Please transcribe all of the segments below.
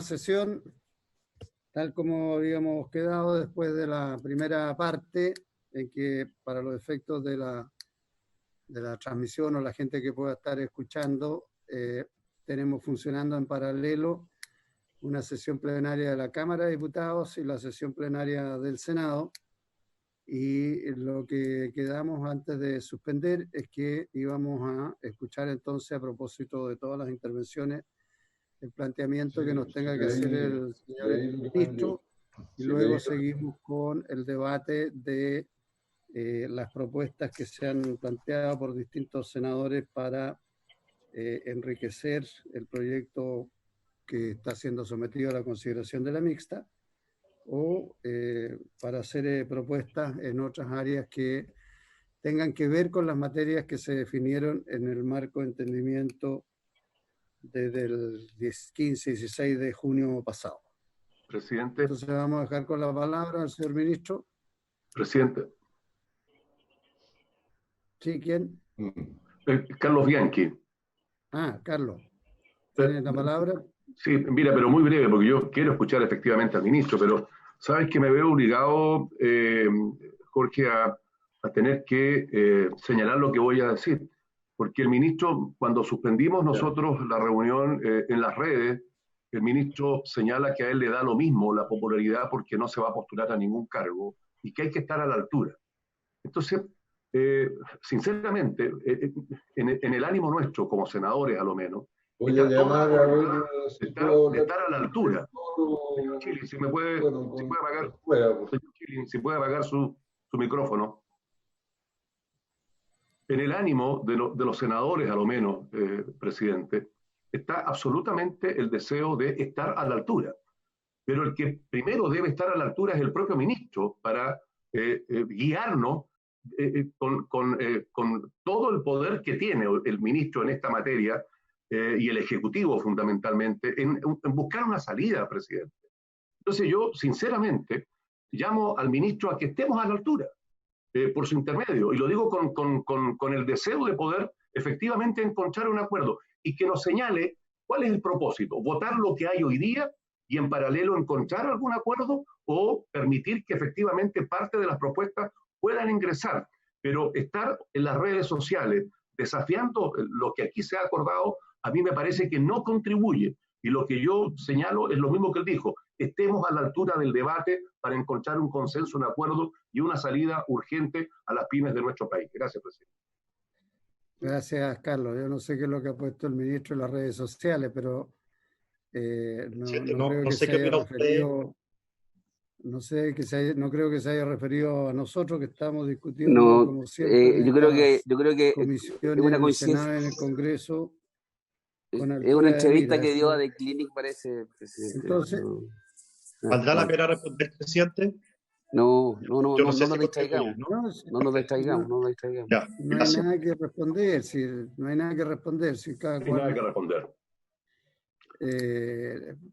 sesión, tal como habíamos quedado después de la primera parte, en que para los efectos de la transmisión o la gente que pueda estar escuchando, tenemos funcionando en paralelo una sesión plenaria de la Cámara de Diputados y la sesión plenaria del Senado. Y lo que quedamos antes de suspender es que íbamos a escuchar entonces, a propósito de todas las intervenciones, el planteamiento que nos tenga que hacer el señor ministro, y luego seguimos con el debate de las propuestas que se han planteado por distintos senadores para enriquecer el proyecto que está siendo sometido a la consideración de la mixta, o para hacer propuestas en otras áreas que tengan que ver con las materias que se definieron en el marco de entendimiento desde el 15 y 16 de junio pasado. Presidente. Entonces vamos a dejar con la palabra al señor ministro. Presidente. ¿Sí? ¿Quién? Carlos Bianchi. Ah, Carlos. ¿Tiene la palabra? Sí, mira, pero muy breve, porque yo quiero escuchar efectivamente al ministro, pero sabes que me veo obligado, Jorge, a tener que señalar lo que voy a decir. Porque el ministro, cuando suspendimos nosotros la reunión en las redes, el ministro señala que a él le da lo mismo la popularidad porque no se va a postular a ningún cargo y que hay que estar a la altura. Entonces, sinceramente, en el ánimo nuestro, como senadores a lo menos, voy a llamar a de estar a la altura. Señor Chilin, si puede apagar su micrófono. En el ánimo de los senadores, a lo menos, presidente, está absolutamente el deseo de estar a la altura. Pero el que primero debe estar a la altura es el propio ministro para guiarnos con todo el poder que tiene el ministro en esta materia y el Ejecutivo fundamentalmente, en buscar una salida, presidente. Entonces yo, sinceramente, llamo al ministro a que estemos a la altura. Por su intermedio, y lo digo con el deseo de poder efectivamente encontrar un acuerdo y que nos señale cuál es el propósito, votar lo que hay hoy día y en paralelo encontrar algún acuerdo o permitir que efectivamente parte de las propuestas puedan ingresar, pero estar en las redes sociales desafiando lo que aquí se ha acordado, a mí me parece que no contribuye, y lo que yo señalo es lo mismo que él dijo: estemos a la altura del debate para encontrar un consenso, un acuerdo y una salida urgente a las pymes de nuestro país. Gracias, presidente. Gracias, Carlos. Yo no sé qué es lo que ha puesto el ministro en las redes sociales, pero no creo que se haya referido... No creo que se haya referido a nosotros, que estamos discutiendo, como siempre, yo creo que comisiones en el Senado, en el Congreso. Es una entrevista que dio a The Clinic, parece, presidente. Entonces, ¿valdrá la pena responder, presidente? No nos distraigamos. No nos distraigamos. Ya, no hay nada que responder, no hay nada que responder. Nada que responder.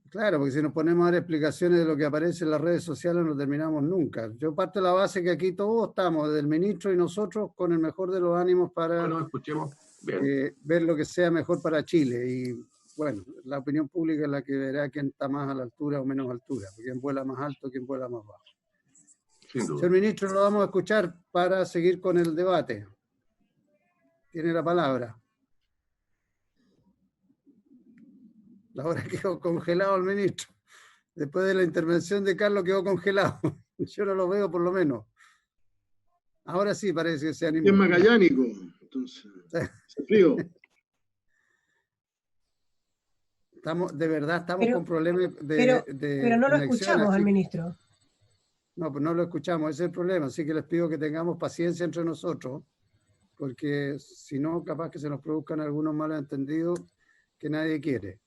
Claro, porque si nos ponemos a dar explicaciones de lo que aparece en las redes sociales no terminamos nunca. Yo parto de la base que aquí todos estamos, desde el ministro y nosotros, con el mejor de los ánimos para escuchemos. Ver lo que sea mejor para Chile. Y bueno, la opinión pública es la que verá quién está más a la altura o menos altura, quién vuela más alto, quién vuela más bajo. Sin duda. Señor ministro, lo vamos a escuchar para seguir con el debate. Tiene la palabra. Ahora quedó congelado el ministro. Después de la intervención de Carlos quedó congelado. Yo no lo veo, por lo menos. Ahora sí parece que se animó. Es magallánico, entonces. Se frío. Estamos con problemas pero no lo escuchamos al ministro. No, pues no lo escuchamos, ese es el problema. Así que les pido que tengamos paciencia entre nosotros, porque si no, capaz que se nos produzcan algunos malos entendidos que nadie quiere.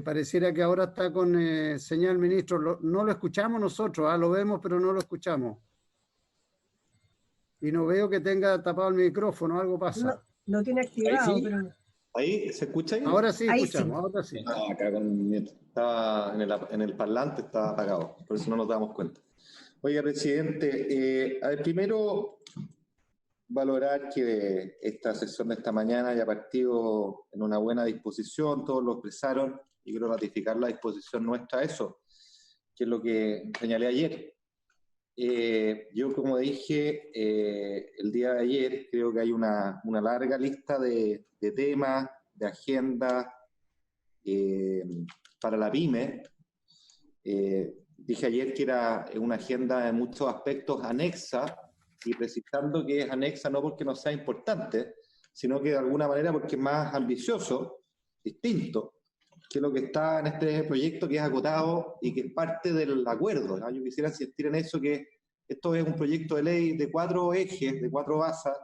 Pareciera que ahora está con señal, ministro. No lo escuchamos nosotros, lo vemos, pero no lo escuchamos. Y no veo que tenga tapado el micrófono, algo pasa. No tiene activado, pero... ¿Ahí se escucha? Ahora sí ahí escuchamos, sí. ahora sí. Acá estaba en el parlante, estaba apagado, por eso no nos damos cuenta. Oiga, presidente, a ver, primero valorar que esta sesión de esta mañana haya partido en una buena disposición, todos lo expresaron. y quiero ratificar la disposición nuestra a eso, que es lo que señalé ayer. Yo, como dije el día de ayer, creo que hay una larga lista de temas, de agendas para la PYME. Dije ayer que era una agenda en muchos aspectos anexa, y precisando que es anexa no porque no sea importante, sino que de alguna manera porque es más ambicioso, distinto, que lo que está en este proyecto, que es acotado y que es parte del acuerdo, ¿no? Yo quisiera insistir en eso, que esto es un proyecto de ley de 4 ejes, de 4 basas,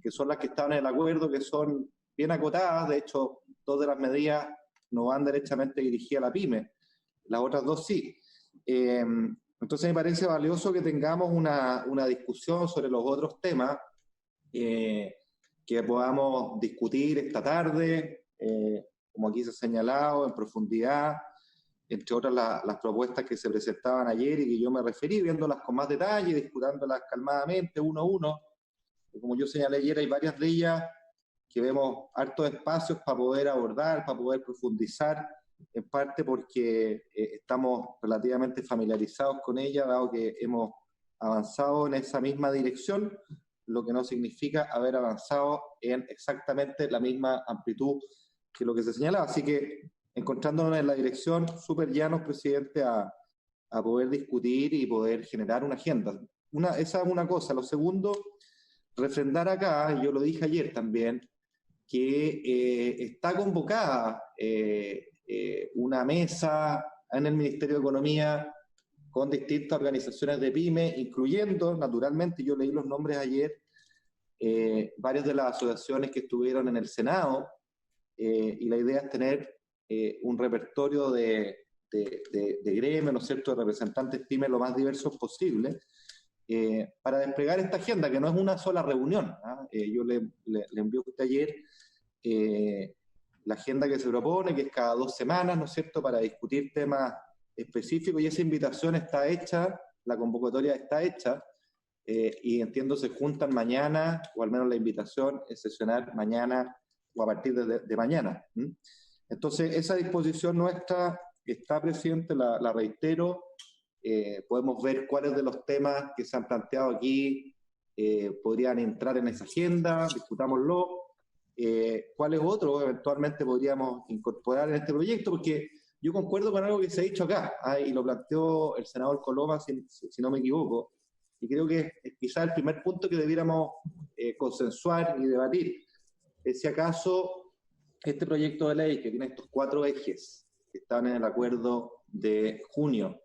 que son las que están en el acuerdo, que son bien acotadas. De hecho, 2 de las medidas no van derechamente dirigidas a la PYME, las otras 2 sí. Entonces me parece valioso que tengamos una discusión sobre los otros temas que podamos discutir esta tarde, como aquí se ha señalado, en profundidad, entre otras las propuestas que se presentaban ayer y que yo me referí, viéndolas con más detalle, discutiéndolas calmadamente, uno a uno. Como yo señalé ayer, hay varias de ellas que vemos hartos espacios para poder abordar, para poder profundizar, en parte porque estamos relativamente familiarizados con ella, dado que hemos avanzado en esa misma dirección, lo que no significa haber avanzado en exactamente la misma amplitud que lo que se señalaba. Así que, encontrándonos en la dirección, súper llanos, presidente, a poder discutir y poder generar una agenda. Esa es una cosa. Lo segundo, refrendar acá, yo lo dije ayer también, que está convocada una mesa en el Ministerio de Economía con distintas organizaciones de PYME, incluyendo, naturalmente, yo leí los nombres ayer, varias de las asociaciones que estuvieron en el Senado, y la idea es tener un repertorio de gremios, ¿no es cierto?, de representantes PYME lo más diversos posible, para desplegar esta agenda, que no es una sola reunión. Yo le envié a usted ayer la agenda que se propone, que es cada 2 semanas, ¿no es cierto?, para discutir temas específicos, y esa invitación está hecha, la convocatoria está hecha, y entiendo se juntan mañana, o al menos la invitación es sesionar mañana o a partir de mañana. Entonces, esa disposición nuestra está, presidente, la reitero. Podemos ver cuáles de los temas que se han planteado aquí podrían entrar en esa agenda, discutámoslo. ¿Cuáles otros eventualmente podríamos incorporar en este proyecto? Porque yo concuerdo con algo que se ha dicho acá, y lo planteó el senador Coloma, si no me equivoco, y creo que es quizás el primer punto que debiéramos consensuar y debatir. Si acaso este proyecto de ley, que tiene estos 4 ejes que están en el acuerdo de junio,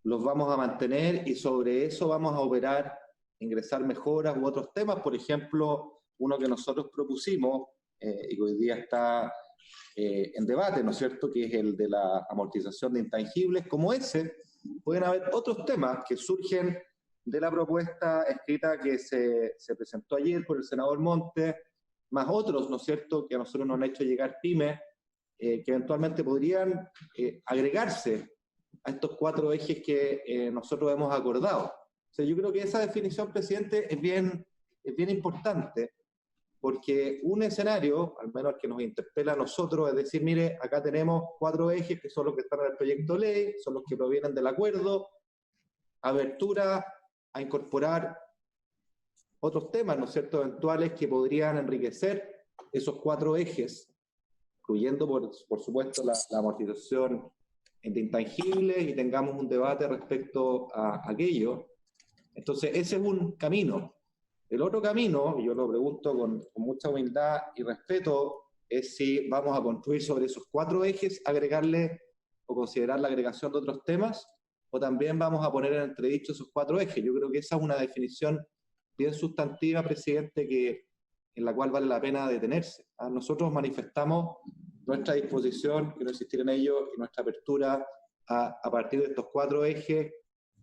los vamos a mantener, y sobre eso vamos a operar, ingresar mejoras u otros temas. Por ejemplo, uno que nosotros propusimos y que hoy día está en debate, ¿no es cierto?, que es el de la amortización de intangibles. Como ese, pueden haber otros temas que surgen de la propuesta escrita que se presentó ayer por el senador Montes, más otros, ¿no es cierto?, que a nosotros nos han hecho llegar PYME, que eventualmente podrían agregarse a estos 4 ejes que nosotros hemos acordado. O sea, yo creo que esa definición, presidente, es bien importante, porque un escenario, al menos que nos interpela a nosotros, es decir, mire, acá tenemos 4 ejes que son los que están en el proyecto de ley, son los que provienen del acuerdo, abertura a incorporar otros temas, ¿no es cierto?, eventuales que podrían enriquecer esos 4 ejes, incluyendo, por supuesto, la amortización de intangibles, y tengamos un debate respecto a aquello. Entonces, ese es un camino. El otro camino, y yo lo pregunto con mucha humildad y respeto, es si vamos a construir sobre esos 4 ejes, agregarle o considerar la agregación de otros temas, o también vamos a poner en entredicho esos 4 ejes. Yo creo que esa es una definición bien sustantiva, presidente, en la cual vale la pena detenerse. Nosotros manifestamos nuestra disposición, quiero insistir en ello, y nuestra apertura a partir de estos 4 ejes,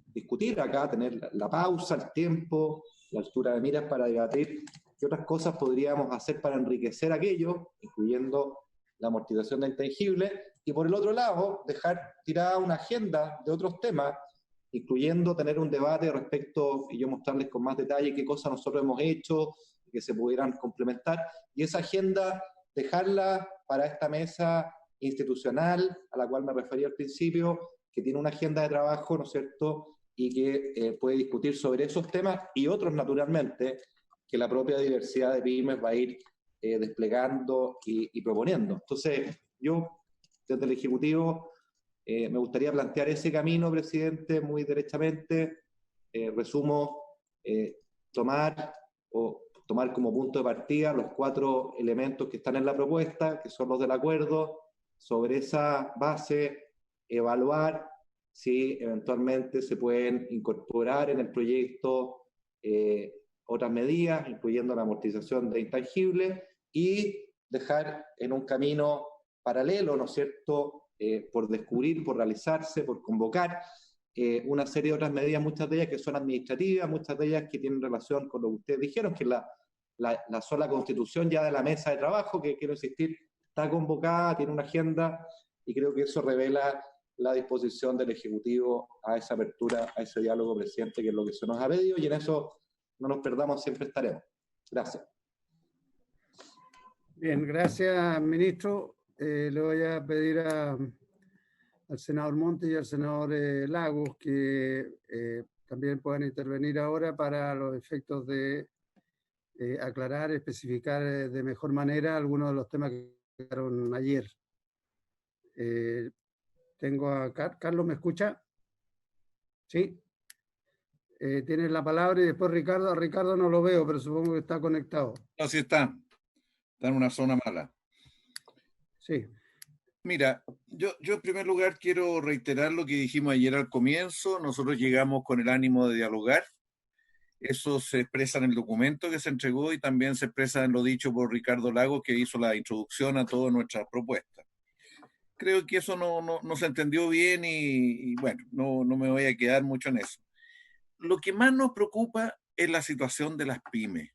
discutir acá, tener la pausa, el tiempo, la altura de miras para debatir qué otras cosas podríamos hacer para enriquecer aquello, incluyendo la amortización de intangibles, y por el otro lado, dejar tirada una agenda de otros temas, incluyendo tener un debate respecto, y yo mostrarles con más detalle qué cosas nosotros hemos hecho, que se pudieran complementar, y esa agenda dejarla para esta mesa institucional, a la cual me refería al principio, que tiene una agenda de trabajo, ¿no es cierto?, y que puede discutir sobre esos temas y otros, naturalmente, que la propia diversidad de pymes va a ir desplegando y proponiendo. Entonces, yo, desde el Ejecutivo, me gustaría plantear ese camino, presidente, muy derechamente. Resumo, tomar como punto de partida los 4 elementos que están en la propuesta, que son los del acuerdo. Sobre esa base, evaluar si eventualmente se pueden incorporar en el proyecto otras medidas, incluyendo la amortización de intangibles, y dejar en un camino paralelo, ¿no es cierto?, por descubrir, por realizarse, por convocar una serie de otras medidas, muchas de ellas que son administrativas, muchas de ellas que tienen relación con lo que ustedes dijeron, que es la sola constitución ya de la mesa de trabajo, que quiero insistir, está convocada, tiene una agenda, y creo que eso revela la disposición del Ejecutivo a esa apertura, a ese diálogo, presidente, que es lo que se nos ha pedido, y en eso no nos perdamos, siempre estaremos. Gracias. Bien, gracias, ministro. Le voy a pedir al senador Montes y al senador Lagos que también puedan intervenir ahora para los efectos de aclarar, especificar de mejor manera algunos de los temas que quedaron ayer. Tengo a Carlos, ¿me escucha? Sí. Tienes la palabra y después Ricardo. A Ricardo no lo veo, pero supongo que está conectado. Así está. Está en una zona mala. Sí. Mira, yo en primer lugar quiero reiterar lo que dijimos ayer al comienzo. Nosotros llegamos con el ánimo de dialogar. Eso se expresa en el documento que se entregó y también se expresa en lo dicho por Ricardo Lagos, que hizo la introducción a todas nuestras propuestas. Creo que eso no se entendió bien y bueno, no me voy a quedar mucho en eso. Lo que más nos preocupa es la situación de las pymes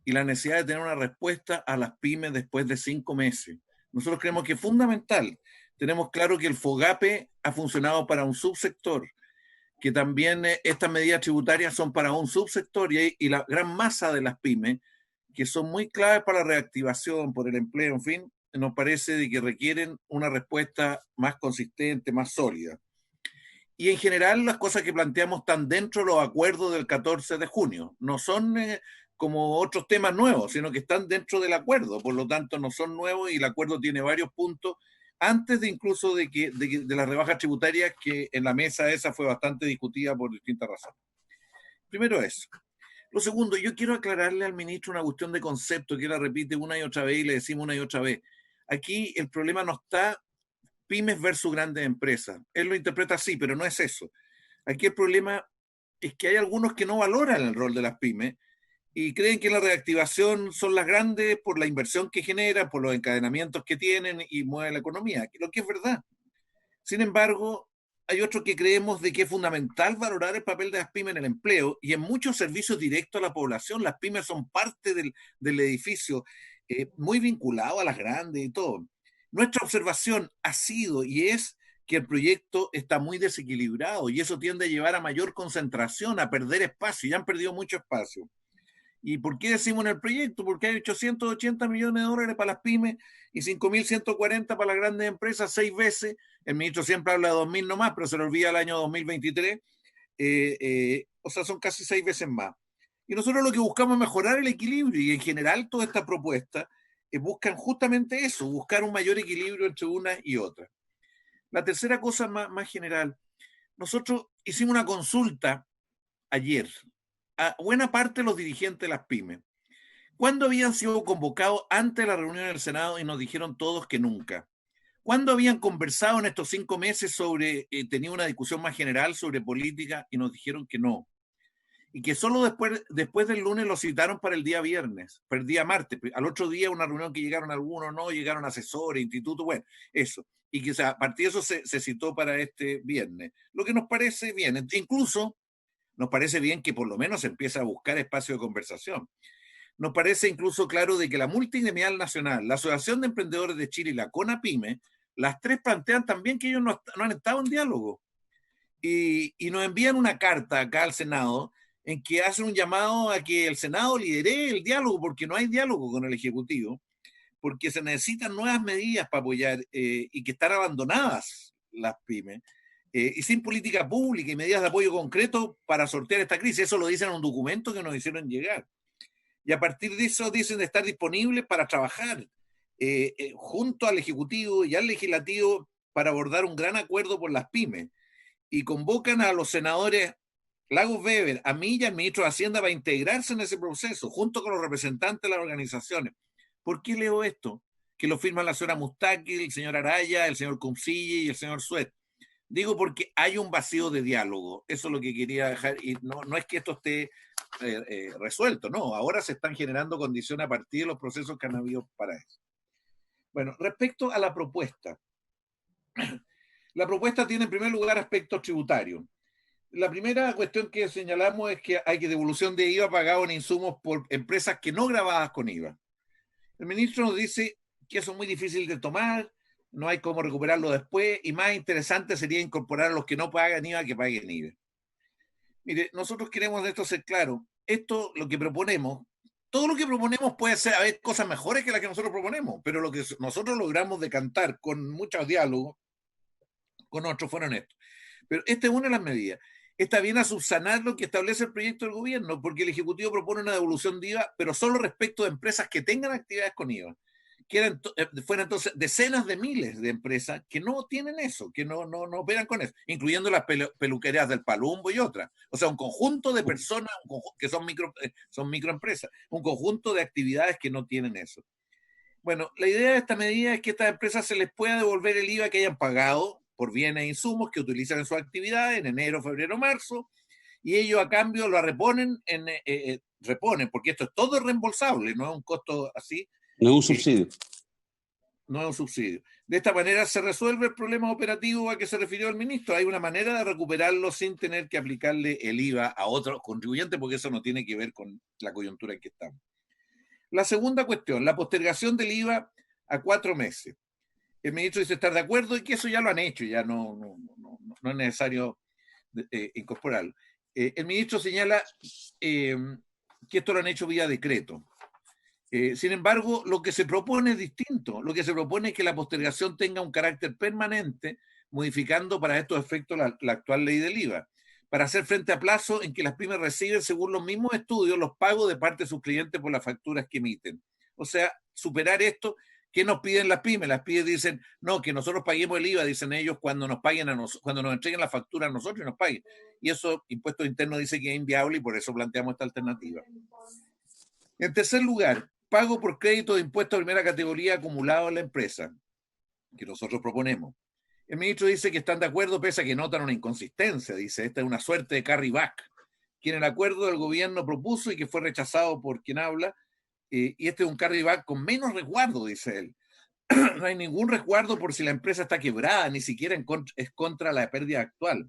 y la necesidad de tener una respuesta a las pymes después de 5 meses. Nosotros creemos que es fundamental. Tenemos claro que el FOGAPE ha funcionado para un subsector, que también estas medidas tributarias son para un subsector y la gran masa de las pymes, que son muy claves para la reactivación, por el empleo, en fin, nos parece de que requieren una respuesta más consistente, más sólida. Y en general las cosas que planteamos están dentro de los acuerdos del 14 de junio. No son como otros temas nuevos, sino que están dentro del acuerdo. Por lo tanto, no son nuevos y el acuerdo tiene varios puntos antes de incluso de las rebajas tributarias, que en la mesa esa fue bastante discutida por distintas razones. Primero eso. Lo segundo, yo quiero aclararle al ministro una cuestión de concepto que él la repite una y otra vez y le decimos una y otra vez. Aquí el problema no está pymes versus grandes empresas. Él lo interpreta así, pero no es eso. Aquí el problema es que hay algunos que no valoran el rol de las pymes y creen que la reactivación son las grandes por la inversión que generan, por los encadenamientos que tienen y mueven la economía, lo que es verdad. Sin embargo, hay otros que creemos de que es fundamental valorar el papel de las pymes en el empleo y en muchos servicios directos a la población. Las pymes son parte del edificio, muy vinculado a las grandes y todo. Nuestra observación ha sido y es que el proyecto está muy desequilibrado y eso tiende a llevar a mayor concentración, a perder espacio, y han perdido mucho espacio. ¿Y por qué decimos en el proyecto? Porque hay 880 millones de dólares para las pymes y 5.140 para las grandes empresas, 6 veces. El ministro siempre habla de 2.000 nomás, pero se le olvida el año 2023. O sea, son casi 6 veces más. Y nosotros lo que buscamos es mejorar el equilibrio y en general toda esta propuesta buscan justamente eso, buscar un mayor equilibrio entre una y otra. La tercera cosa más general, nosotros hicimos una consulta ayer a buena parte de los dirigentes de las pymes. ¿Cuándo habían sido convocados antes de la reunión del Senado y nos dijeron todos que nunca? ¿Cuándo habían conversado en estos 5 meses sobre, tenía una discusión más general sobre política y nos dijeron que no? Y que solo después del lunes lo citaron para el día viernes, para el día martes. Al otro día una reunión que llegaron algunos, no, llegaron asesores, institutos, bueno, eso. Y que a partir de eso se citó para este viernes. Lo que nos parece bien, incluso nos parece bien que por lo menos se empiece a buscar espacio de conversación. Nos parece incluso claro de que la Multigremial Nacional, la Asociación de Emprendedores de Chile y la CONAPYME, las tres plantean también que ellos no han estado en diálogo. Y nos envían una carta acá al Senado en que hacen un llamado a que el Senado lidere el diálogo, porque no hay diálogo con el Ejecutivo, porque se necesitan nuevas medidas para apoyar y que están abandonadas las pymes, y sin política pública y medidas de apoyo concreto para sortear esta crisis. Eso lo dicen en un documento que nos hicieron llegar. Y a partir de eso dicen de estar disponibles para trabajar junto al Ejecutivo y al Legislativo para abordar un gran acuerdo por las pymes. Y convocan a los senadores Lagos Weber, a mí y al ministro de Hacienda para integrarse en ese proceso, junto con los representantes de las organizaciones. ¿Por qué leo esto? Que lo firman la señora Mustaki, el señor Araya, el señor Cumcille y el señor Suet. Digo porque hay un vacío de diálogo. Eso es lo que quería dejar. Y no es que esto esté resuelto, no. Ahora se están generando condiciones a partir de los procesos que han habido para eso. Bueno, respecto a la propuesta. La propuesta tiene en primer lugar aspectos tributarios. La primera cuestión que señalamos es que hay que devolución de IVA pagado en insumos por empresas que no grabadas con IVA. El ministro nos dice que eso es muy difícil de tomar, no hay cómo recuperarlo después, y más interesante sería incorporar a los que no pagan IVA que paguen IVA. Mire, nosotros queremos de esto ser claros. Esto, lo que proponemos, todo lo que proponemos puede ser, haber cosas mejores que las que nosotros proponemos, pero lo que nosotros logramos decantar con muchos diálogos con otros fueron estos. Pero esta es una de las medidas. Esta viene a subsanar lo que establece el proyecto del gobierno, porque el Ejecutivo propone una devolución de IVA, pero solo respecto de empresas que tengan actividades con IVA. Que fueran entonces decenas de miles de empresas que no tienen eso, que no operan con eso, incluyendo las peluquerías del Palumbo y otras. O sea, un conjunto de personas que son microempresas, un conjunto de actividades que no tienen eso. Bueno, la idea de esta medida es que a estas empresas se les pueda devolver el IVA que hayan pagado por bienes e insumos que utilizan en su actividad en enero, febrero, marzo, y ellos a cambio lo reponen, porque esto es todo reembolsable, no es un costo así. No es un subsidio. No es un subsidio. De esta manera se resuelve el problema operativo a que se refirió el ministro. Hay una manera de recuperarlo sin tener que aplicarle el IVA a otros contribuyentes, porque eso no tiene que ver con la coyuntura en que estamos. La segunda cuestión, la postergación del IVA a 4 meses. El ministro dice estar de acuerdo y que eso ya lo han hecho, ya no es necesario incorporarlo. El ministro señala que esto lo han hecho vía decreto. Sin embargo, lo que se propone es distinto. Lo que se propone es que la postergación tenga un carácter permanente, modificando para estos efectos la actual ley del IVA, para hacer frente a plazo en que las pymes reciben, según los mismos estudios, los pagos de parte de sus clientes por las facturas que emiten. O sea, superar esto. ¿Qué nos piden las pymes? Las pymes dicen, no, que nosotros paguemos el IVA, dicen ellos, cuando nos paguen cuando nos entreguen la factura a nosotros y nos paguen. Y eso, Impuestos Internos dice que es inviable y por eso planteamos esta alternativa. En tercer lugar, pago por crédito de impuesto de primera categoría acumulado en la empresa, que nosotros proponemos. El ministro dice que están de acuerdo, pese a que notan una inconsistencia. Dice, esta es una suerte de carry back, que en el acuerdo del gobierno propuso y que fue rechazado por quien habla, y este es un carry back con menos resguardo, dice él. No hay ningún resguardo por si la empresa está quebrada, ni siquiera es contra la pérdida actual.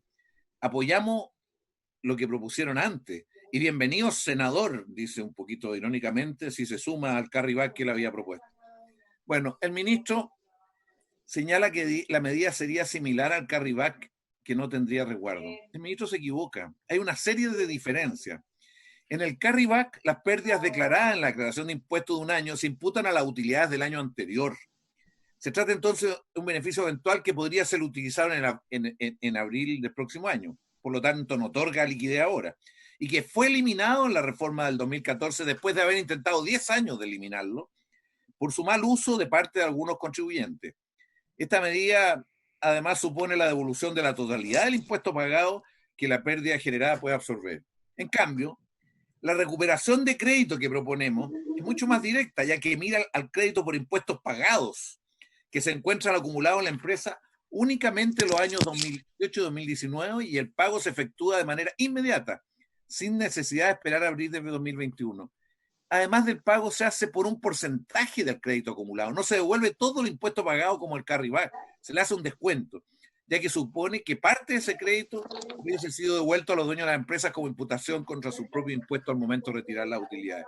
Apoyamos lo que propusieron antes. Y bienvenido, senador, dice un poquito irónicamente, si se suma al carry back que él había propuesto. Bueno, el ministro señala que la medida sería similar al carry back, que no tendría resguardo. El ministro se equivoca. Hay una serie de diferencias. En el carry back, las pérdidas declaradas en la declaración de impuestos de un año se imputan a las utilidades del año anterior. Se trata entonces de un beneficio eventual que podría ser utilizado en abril del próximo año. Por lo tanto, no otorga liquidez ahora. Y que fue eliminado en la reforma del 2014 después de haber intentado 10 años de eliminarlo por su mal uso de parte de algunos contribuyentes. Esta medida, además, supone la devolución de la totalidad del impuesto pagado que la pérdida generada puede absorber. En cambio, la recuperación de crédito que proponemos es mucho más directa, ya que mira al crédito por impuestos pagados que se encuentran acumulados en la empresa únicamente los años 2018 y 2019 y el pago se efectúa de manera inmediata, sin necesidad de esperar a abril de 2021. Además del pago se hace por un porcentaje del crédito acumulado, no se devuelve todo el impuesto pagado como el carry back, se le hace un descuento, ya que supone que parte de ese crédito hubiese sido devuelto a los dueños de las empresas como imputación contra su propio impuesto al momento de retirar las utilidades.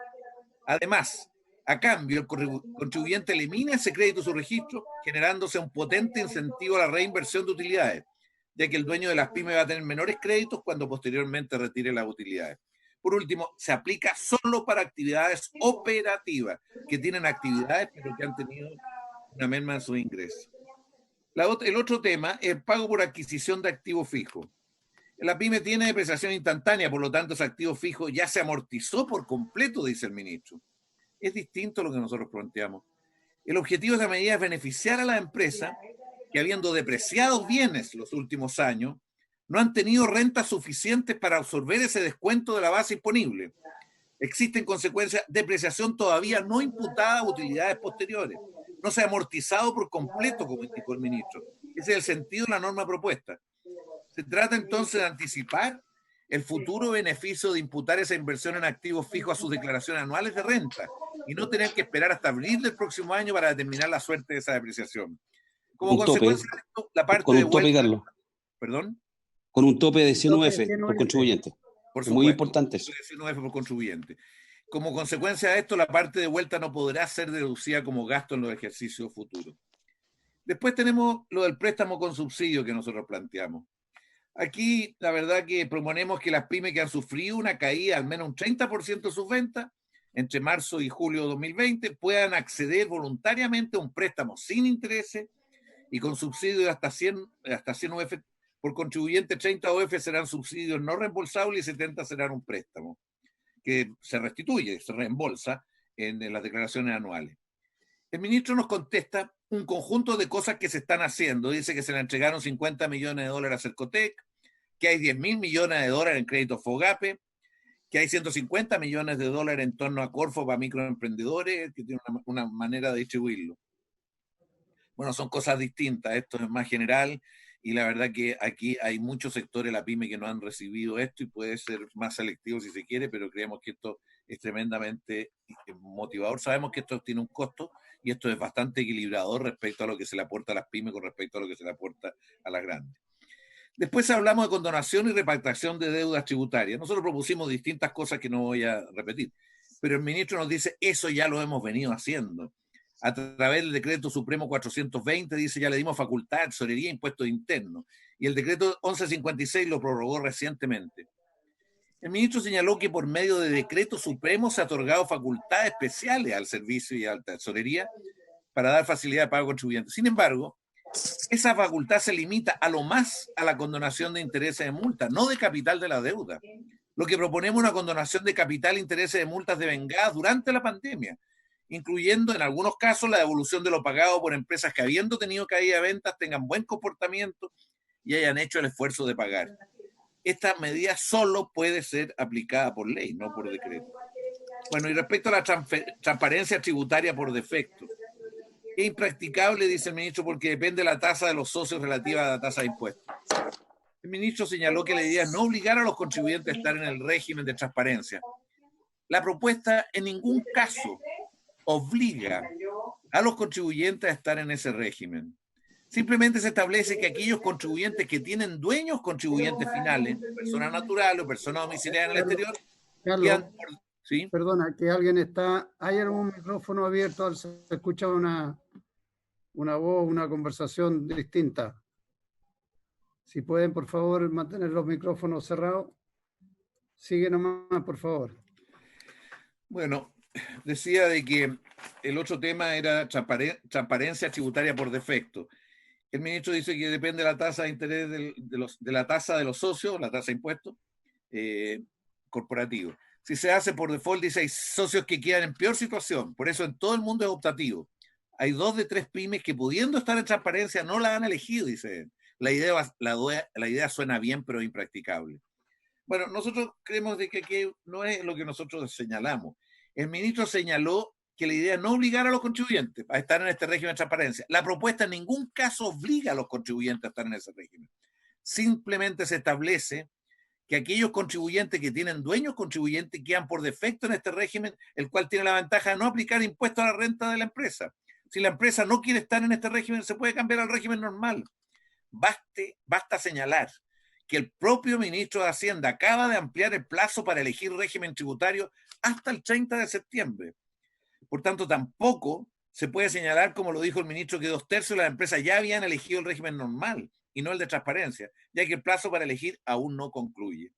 Además, a cambio, el contribuyente elimina ese crédito de su registro, generándose un potente incentivo a la reinversión de utilidades, ya que el dueño de las pymes va a tener menores créditos cuando posteriormente retire las utilidades. Por último, se aplica solo para actividades operativas, que tienen actividades pero que han tenido una merma en sus ingresos. El otro tema es el pago por adquisición de activo fijo. La pyme tiene depreciación instantánea, por lo tanto ese activo fijo ya se amortizó por completo, dice el ministro. Es distinto a lo que nosotros planteamos. El objetivo de esta medida es beneficiar a las empresas que, habiendo depreciado bienes los últimos años, no han tenido rentas suficientes para absorber ese descuento de la base imponible. Existe en consecuencia depreciación todavía no imputada a utilidades posteriores. No se ha amortizado por completo, como indicó el ministro. Ese es el sentido de la norma propuesta. Se trata entonces de anticipar el futuro beneficio de imputar esa inversión en activos fijos a sus declaraciones anuales de renta y no tener que esperar hasta abril del próximo año para determinar la suerte de esa depreciación. Como consecuencia de esto, la parte de vuelta... Carlos. ¿Perdón? Con un tope de 100 UF por contribuyente. Por supuesto, muy importante eso. 100 UF por contribuyente. Como consecuencia de esto, la parte de vuelta no podrá ser deducida como gasto en los ejercicios futuros. Después tenemos lo del préstamo con subsidio que nosotros planteamos. Aquí, la verdad que proponemos que las pymes que han sufrido una caída al menos un 30% de sus ventas entre marzo y julio de 2020 puedan acceder voluntariamente a un préstamo sin intereses y con subsidio de hasta 100 UF por contribuyente. 30 UF serán subsidios no reembolsables y 70 serán un préstamo que se restituye, se reembolsa en las declaraciones anuales. El ministro nos contesta un conjunto de cosas que se están haciendo. Dice que se le entregaron $50 millones a Cercotec, que hay $10.000 millones en crédito FOGAPE, que hay $150 millones en torno a Corfo para microemprendedores, que tiene una manera de distribuirlo. Bueno, son cosas distintas, esto es más general, y la verdad que aquí hay muchos sectores de la pyme que no han recibido esto y puede ser más selectivo si se quiere, pero creemos que esto es tremendamente motivador. Sabemos que esto tiene un costo y esto es bastante equilibrador respecto a lo que se le aporta a las pymes con respecto a lo que se le aporta a las grandes. Después hablamos de condonación y repactación de deudas tributarias. Nosotros propusimos distintas cosas que no voy a repetir, pero el ministro nos dice, eso ya lo hemos venido haciendo. A través del decreto supremo 420, dice, ya le dimos facultad, tesorería e impuestos internos. Y el decreto 1156 lo prorrogó recientemente. El ministro señaló que por medio de decreto supremo se ha otorgado facultades especiales al servicio y a la tesorería para dar facilidad de pago a contribuyentes. Sin embargo, esa facultad se limita a lo más a la condonación de intereses de multa, no de capital de la deuda. Lo que proponemos es una condonación de capital e intereses de multas devengadas durante la pandemia, incluyendo en algunos casos la devolución de lo pagado por empresas que, habiendo tenido caída de ventas, tengan buen comportamiento y hayan hecho el esfuerzo de pagar. Esta medida solo puede ser aplicada por ley, no por decreto. Bueno, y respecto a la transparencia tributaria por defecto, es impracticable, dice el ministro, porque depende de la tasa de los socios relativa a la tasa de impuestos. El ministro señaló que la idea es no obligar a los contribuyentes a estar en el régimen de transparencia. La propuesta en ningún caso obliga a los contribuyentes a estar en ese régimen. Simplemente se establece que aquellos contribuyentes que tienen dueños contribuyentes finales, personas naturales o personas domiciliadas en el exterior, Carlos, ¿sí? Perdona, que alguien está... ¿Hay algún micrófono abierto? Se escucha una voz, una conversación distinta. Si pueden, por favor, mantener los micrófonos cerrados. Sigue nomás, por favor. Bueno, decía de que el otro tema era transparencia tributaria por defecto. El ministro dice que depende de la tasa de interés de la tasa de los socios, la tasa de impuestos corporativos. Si se hace por default, dice, hay socios que quedan en peor situación. Por eso en todo el mundo es optativo. Hay 2 de 3 pymes que, pudiendo estar en transparencia, no la han elegido, dice. La idea suena bien, pero es impracticable. Bueno, nosotros creemos de que aquí no es lo que nosotros señalamos. El ministro señaló que la idea es no obligar a los contribuyentes a estar en este régimen de transparencia. La propuesta en ningún caso obliga a los contribuyentes a estar en ese régimen. Simplemente se establece que aquellos contribuyentes que tienen dueños contribuyentes quedan por defecto en este régimen, el cual tiene la ventaja de no aplicar impuestos a la renta de la empresa. Si la empresa no quiere estar en este régimen, se puede cambiar al régimen normal. Basta señalar que el propio ministro de Hacienda acaba de ampliar el plazo para elegir régimen tributario hasta el 30 de septiembre. Por tanto, tampoco se puede señalar, como lo dijo el ministro, que 2/3 de las empresas ya habían elegido el régimen normal y no el de transparencia, ya que el plazo para elegir aún no concluye.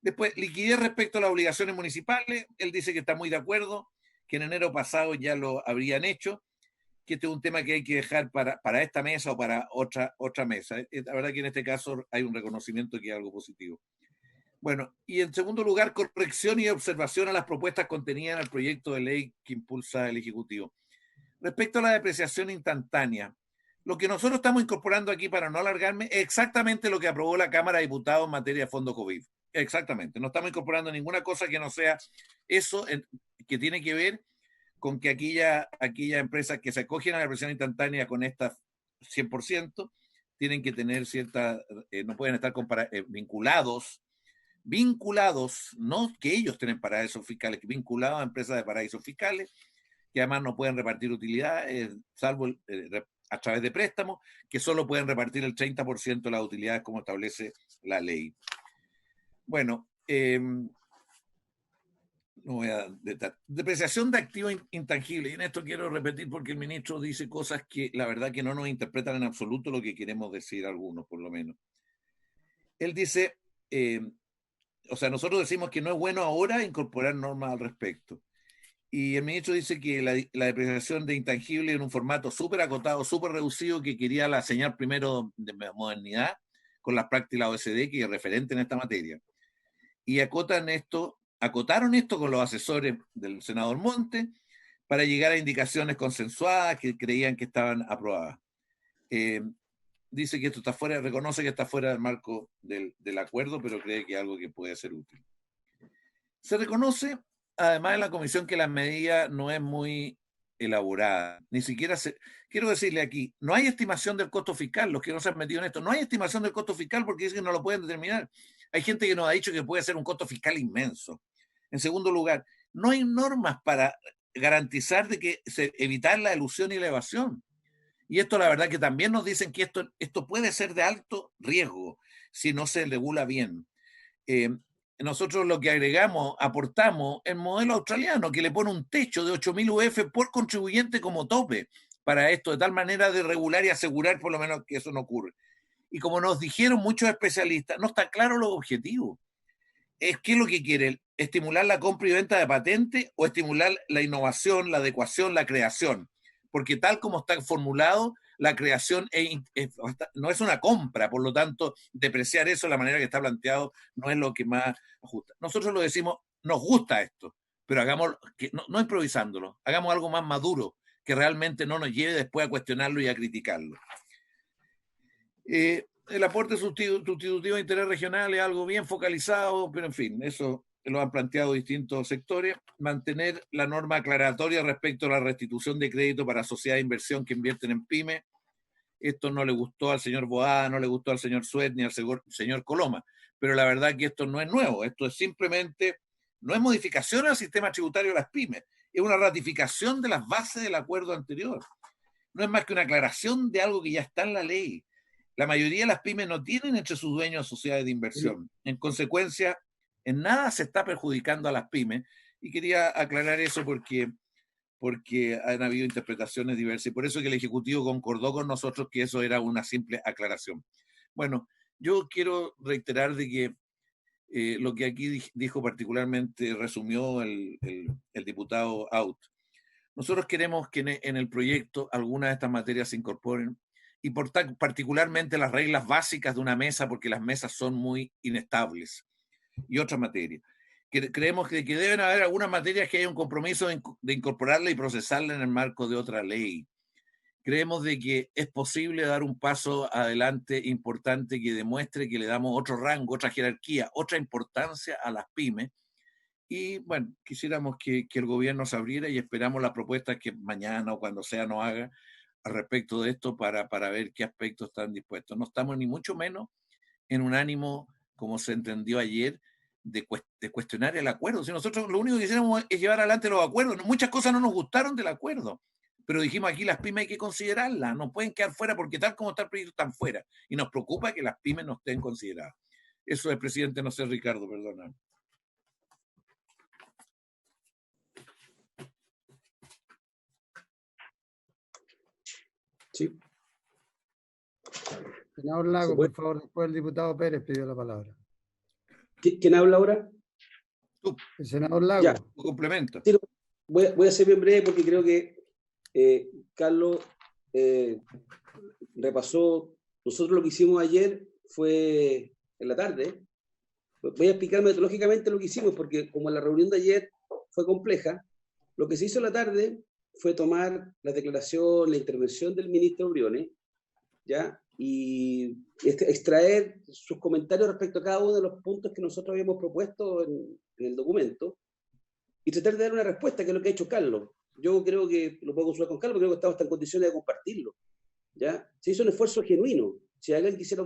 Después, liquidez respecto a las obligaciones municipales. Él dice que está muy de acuerdo, que en enero pasado ya lo habrían hecho, que este es un tema que hay que dejar para esta mesa o para otra mesa. La verdad que en este caso hay un reconocimiento que es algo positivo. Bueno, y en segundo lugar, corrección y observación a las propuestas contenidas en el proyecto de ley que impulsa el Ejecutivo. Respecto a la depreciación instantánea, lo que nosotros estamos incorporando aquí, para no alargarme, es exactamente lo que aprobó la Cámara de Diputados en materia de fondo COVID. Exactamente. No estamos incorporando ninguna cosa que no sea eso, que tiene que ver con que aquellas empresas que se acogen a la depreciación instantánea con esta 100%, tienen que tener no pueden estar vinculados, no que ellos tienen paraísos fiscales, vinculados a empresas de paraísos fiscales, que además no pueden repartir utilidades, salvo a través de préstamos, que solo pueden repartir el 30% de las utilidades como establece la ley. Bueno, no voy a detallar. Depreciación de activos intangibles. Y en esto quiero repetir porque el ministro dice cosas que la verdad que no nos interpretan en absoluto lo que queremos decir algunos, por lo menos. Él dice, nosotros decimos que no es bueno ahora incorporar normas al respecto. Y el ministro dice que la depreciación de intangibles en un formato súper acotado, súper reducido, que quería la señal primero de modernidad con las prácticas de la OECD, que es referente en esta materia. Y acotaron esto con los asesores del senador Monte para llegar a indicaciones consensuadas que creían que estaban aprobadas. Dice que esto está fuera, reconoce que está fuera del marco del acuerdo, pero cree que es algo que puede ser útil. Se reconoce, además, en la comisión que la medida no es muy elaborada. Ni siquiera quiero decirle aquí, no hay estimación del costo fiscal, los que no se han metido en esto, no hay estimación del costo fiscal porque dicen que no lo pueden determinar. Hay gente que nos ha dicho que puede ser un costo fiscal inmenso. En segundo lugar, no hay normas para garantizar de que evitar la elusión y la evasión. Y esto la verdad que también nos dicen que esto puede ser de alto riesgo si no se regula bien. Nosotros lo que aportamos el modelo australiano, que le pone un techo de 8.000 UF por contribuyente como tope para esto, de tal manera de regular y asegurar por lo menos que eso no ocurre. Y como nos dijeron muchos especialistas, no está claro los objetivos. ¿Qué es lo que quiere? ¿Estimular la compra y venta de patentes o estimular la innovación, la adecuación, la creación? Porque tal como está formulado, la creación no es una compra, por lo tanto, depreciar eso de la manera que está planteado no es lo que más ajusta. Nosotros lo decimos, nos gusta esto, pero hagamos, no improvisándolo, hagamos algo más maduro, que realmente no nos lleve después a cuestionarlo y a criticarlo. El aporte sustitutivo de interés regional es algo bien focalizado, pero en fin, eso lo han planteado distintos sectores. Mantener la norma aclaratoria respecto a la restitución de crédito para sociedades de inversión que invierten en pymes. Esto no le gustó al señor Boada, no le gustó al señor Suet ni al señor Coloma, pero la verdad que esto no es nuevo, esto es simplemente, no es modificación al sistema tributario de las pymes, es una ratificación de las bases del acuerdo anterior. No es más que una aclaración de algo que ya está en la ley. La mayoría de las pymes no tienen entre sus dueños sociedades de inversión. En consecuencia, en nada se está perjudicando a las pymes. Y quería aclarar eso porque han habido interpretaciones diversas. Y por eso que el Ejecutivo concordó con nosotros que eso era una simple aclaración. Bueno, yo quiero reiterar de que lo que aquí dijo particularmente, resumió el diputado Out. Nosotros queremos que en el proyecto algunas de estas materias se incorporen, y particularmente las reglas básicas de una mesa, porque las mesas son muy inestables, y otras materias. Creemos que deben haber algunas materias que hay un compromiso de incorporarla y procesarla en el marco de otra ley. Creemos de que es posible dar un paso adelante importante que demuestre que le damos otro rango, otra jerarquía, otra importancia a las pymes. Y bueno, quisiéramos que el gobierno se abriera y esperamos las propuestas que mañana o cuando sea nos haga al respecto de esto para ver qué aspectos están dispuestos. No estamos ni mucho menos en un ánimo, como se entendió ayer, de cuestionar el acuerdo. Si nosotros lo único que quisiéramos es llevar adelante los acuerdos. Muchas cosas no nos gustaron del acuerdo, pero dijimos aquí las pymes hay que considerarlas, no pueden quedar fuera porque tal como está el proyecto están fuera. Y nos preocupa que las pymes no estén consideradas. Eso es, presidente, no sé, Ricardo, perdona. Sí. Senador Lago, por favor, después el diputado Pérez pidió la palabra. ¿Quién habla ahora? Tú. El senador Lago. Ya. Complementa. Sí, voy a ser bien breve porque creo que Carlos repasó. Nosotros lo que hicimos ayer fue en la tarde. Voy a explicar metodológicamente lo que hicimos, porque como la reunión de ayer fue compleja, lo que se hizo en la tarde fue tomar la declaración, la intervención del ministro Briones, ¿ya? Y extraer sus comentarios respecto a cada uno de los puntos que nosotros habíamos propuesto en el documento y tratar de dar una respuesta, que es lo que ha hecho Carlos. Yo creo que lo puedo consultar con Carlos, porque creo que estamos en condiciones de compartirlo, ¿ya? Se hizo un esfuerzo genuino. Si alguien quisiera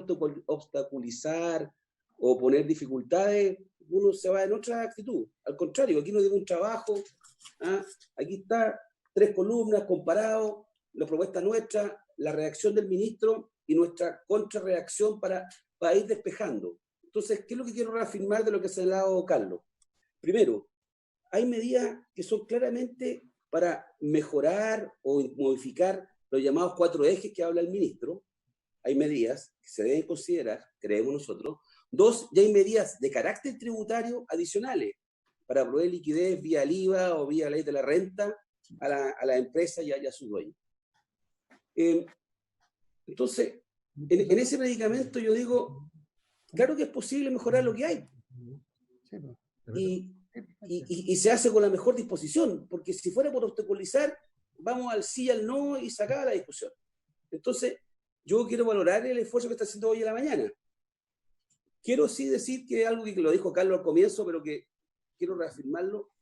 obstaculizar o poner dificultades, uno se va en otra actitud. Al contrario, aquí nos dio un trabajo, ¿ah? Aquí está 3 columnas comparado, la propuesta nuestra, la reacción del ministro y nuestra contrarreacción para ir despejando. Entonces, ¿qué es lo que quiero reafirmar de lo que ha señalado Carlos? Primero, hay medidas que son claramente para mejorar o modificar los llamados 4 ejes que habla el ministro. Hay medidas que se deben considerar, creemos nosotros. 2, ya hay medidas de carácter tributario adicionales para proveer liquidez vía el IVA o vía ley de la renta a la empresa y a su dueño. Entonces, en ese predicamento yo digo, claro que es posible mejorar lo que hay. Y se hace con la mejor disposición, porque si fuera por obstaculizar, vamos al sí y al no y se acaba la discusión. Entonces, yo quiero valorar el esfuerzo que está haciendo hoy en la mañana. Quiero sí decir que algo que lo dijo Carlos al comienzo, pero que quiero reafirmarlo.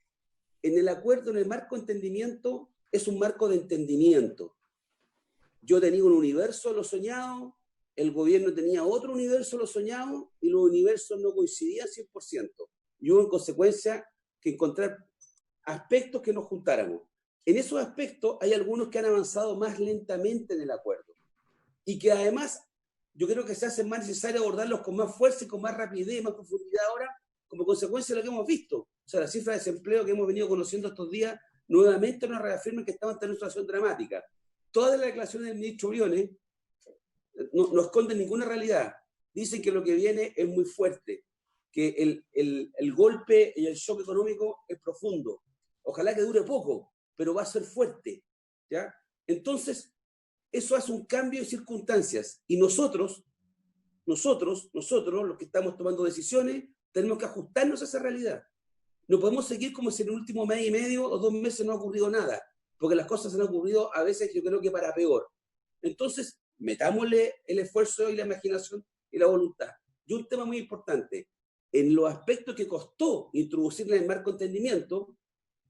En el acuerdo, en el marco de entendimiento, es un marco de entendimiento. Yo tenía un universo de lo soñado, el gobierno tenía otro universo de lo soñado, y los universos no coincidían 100%. Y hubo en consecuencia que encontrar aspectos que nos juntáramos. En esos aspectos hay algunos que han avanzado más lentamente en el acuerdo. Y que además yo creo que se hace más necesario abordarlos con más fuerza y con más rapidez y más profundidad ahora, como consecuencia de lo que hemos visto. O sea, la cifra de desempleo que hemos venido conociendo estos días nuevamente nos reafirma que estamos en una situación dramática. Todas las declaraciones del ministro Briones no esconden ninguna realidad. Dicen que lo que viene es muy fuerte, que el golpe y el shock económico es profundo. Ojalá que dure poco, pero va a ser fuerte, ¿ya? Entonces, eso hace un cambio de circunstancias. Y nosotros, los que estamos tomando decisiones, tenemos que ajustarnos a esa realidad. No podemos seguir como si en el último mes y medio o 2 meses no ha ocurrido nada, porque las cosas han ocurrido a veces, yo creo que para peor. Entonces, metámosle el esfuerzo y la imaginación y la voluntad. Y un tema muy importante, en los aspectos que costó introducirla en el marco de entendimiento,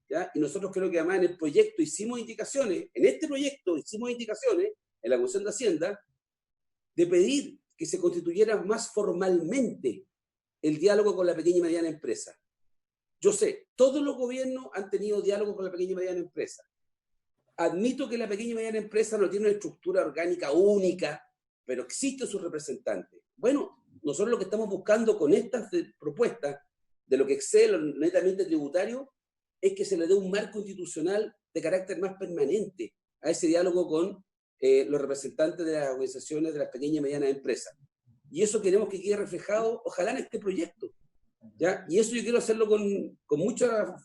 ¿ya? Y nosotros creo que además en el proyecto hicimos indicaciones, en este proyecto hicimos indicaciones, en la Comisión de Hacienda, de pedir que se constituyera más formalmente el diálogo con la pequeña y mediana empresa. Yo sé, todos los gobiernos han tenido diálogo con la pequeña y mediana empresa. Admito que la pequeña y mediana empresa no tiene una estructura orgánica única, pero existen sus representantes. Bueno, nosotros lo que estamos buscando con estas propuestas, de lo que excede lo netamente tributario, es que se le dé un marco institucional de carácter más permanente a ese diálogo con los representantes de las organizaciones de las pequeñas y medianas empresas. Y eso queremos que quede reflejado, ojalá, en este proyecto, ¿ya? Y eso yo quiero hacerlo con mucha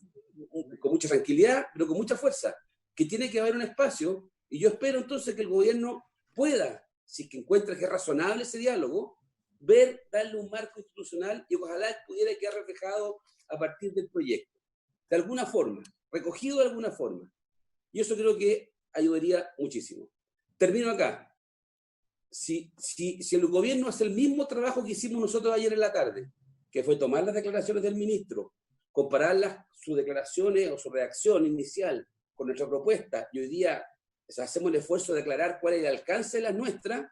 tranquilidad, pero con mucha fuerza, que tiene que haber un espacio, y yo espero entonces que el gobierno pueda, si es que encuentra que es razonable ese diálogo, darle un marco institucional y ojalá pudiera quedar reflejado a partir del proyecto, de alguna forma, recogido de alguna forma. Y eso creo que ayudaría muchísimo. Termino acá. Si el gobierno hace el mismo trabajo que hicimos nosotros ayer en la tarde, que fue tomar las declaraciones del ministro, compararlas, sus declaraciones o su reacción inicial con nuestra propuesta, y hoy día hacemos el esfuerzo de declarar cuál es el alcance de las nuestras,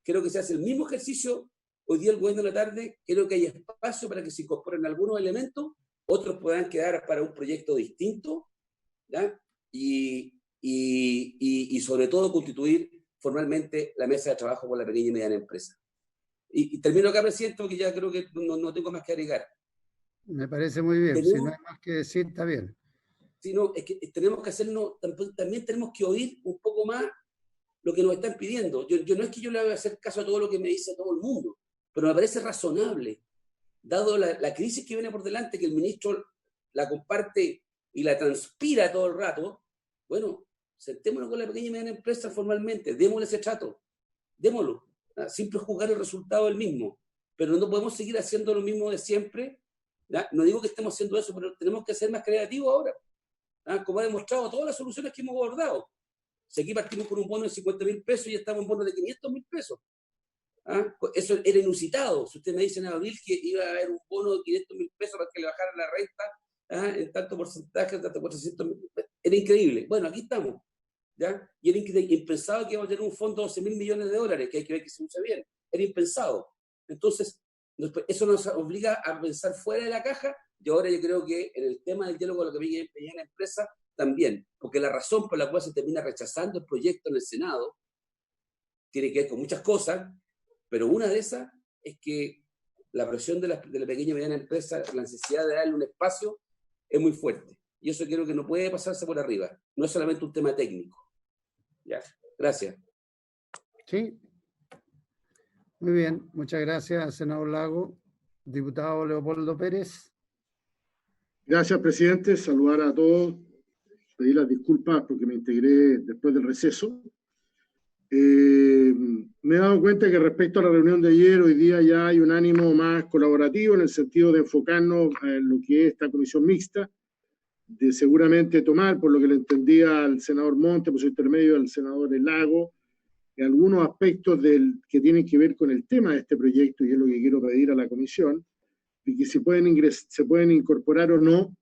creo que se hace el mismo ejercicio hoy día el gobierno de la tarde. Creo que hay espacio para que se incorporen algunos elementos, otros puedan quedar para un proyecto distinto, ¿ya? Y sobre todo constituir formalmente la mesa de trabajo con la pequeña y mediana empresa. Y termino acá, presidente, porque ya creo que no tengo más que agregar. Me parece muy bien. Si no hay más que decir, está bien. Si no, es que tenemos que hacernos, también tenemos que oír un poco más lo que nos están pidiendo. Yo no es que yo le voy a hacer caso a todo lo que me dice todo el mundo, pero me parece razonable dado la crisis que viene por delante, que el ministro la comparte y la transpira todo el rato, bueno, sentémonos con la pequeña y mediana empresa formalmente, démosle ese trato, démoslo. Siempre juzgar el resultado del mismo, pero no podemos seguir haciendo lo mismo de siempre. No digo que estemos haciendo eso, pero tenemos que ser más creativos ahora, como ha demostrado todas las soluciones que hemos abordado. Si aquí partimos con un bono de 50.000 pesos y ya estamos en bono de 500.000 pesos. Eso era inusitado. Si usted me dice en abril que iba a haber un bono de 500.000 pesos para que le bajaran la renta en tanto porcentaje, en tanto 400.000, era increíble. Bueno, aquí estamos. ¿Ya? Y era impensado que íbamos a tener un fondo de 12.000 millones de dólares, que hay que ver que se use bien. Era impensado. Entonces, eso nos obliga a pensar fuera de la caja, y ahora yo creo que en el tema del diálogo con la pequeña empresa también, porque la razón por la cual se termina rechazando el proyecto en el Senado tiene que ver con muchas cosas, pero una de esas es que la presión de la pequeña y mediana empresa, la necesidad de darle un espacio, es muy fuerte. Y eso creo que no puede pasarse por arriba. No es solamente un tema técnico. Ya, gracias. Sí. Muy bien, muchas gracias, senador Lago. Diputado Leopoldo Pérez. Gracias, presidente. Saludar a todos. Pedir las disculpas porque me integré después del receso. Me he dado cuenta que respecto a la reunión de ayer, hoy día ya hay un ánimo más colaborativo en el sentido de enfocarnos en lo que es esta comisión mixta, de seguramente tomar, por lo que le entendía al senador Monte, por su intermedio al senador Lago, algunos aspectos que tienen que ver con el tema de este proyecto, y es lo que quiero pedir a la comisión, y que se pueden incorporar o no,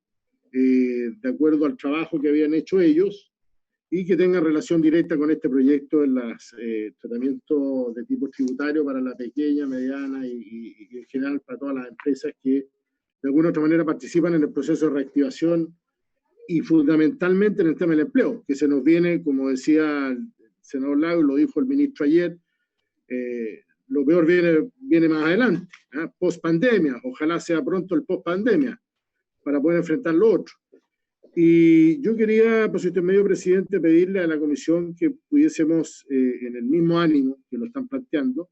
de acuerdo al trabajo que habían hecho ellos, y que tengan relación directa con este proyecto en los tratamientos de tipo tributario para la pequeña, mediana y en general para todas las empresas que de alguna u otra manera participan en el proceso de reactivación y fundamentalmente en el tema del empleo, que se nos viene, como decía el senador Lago, lo dijo el ministro ayer, lo peor viene más adelante, post pandemia, ojalá sea pronto el post pandemia, para poder enfrentar lo otro. Y yo quería, por su intermedio, presidente, pedirle a la comisión que pudiésemos, en el mismo ánimo que lo están planteando,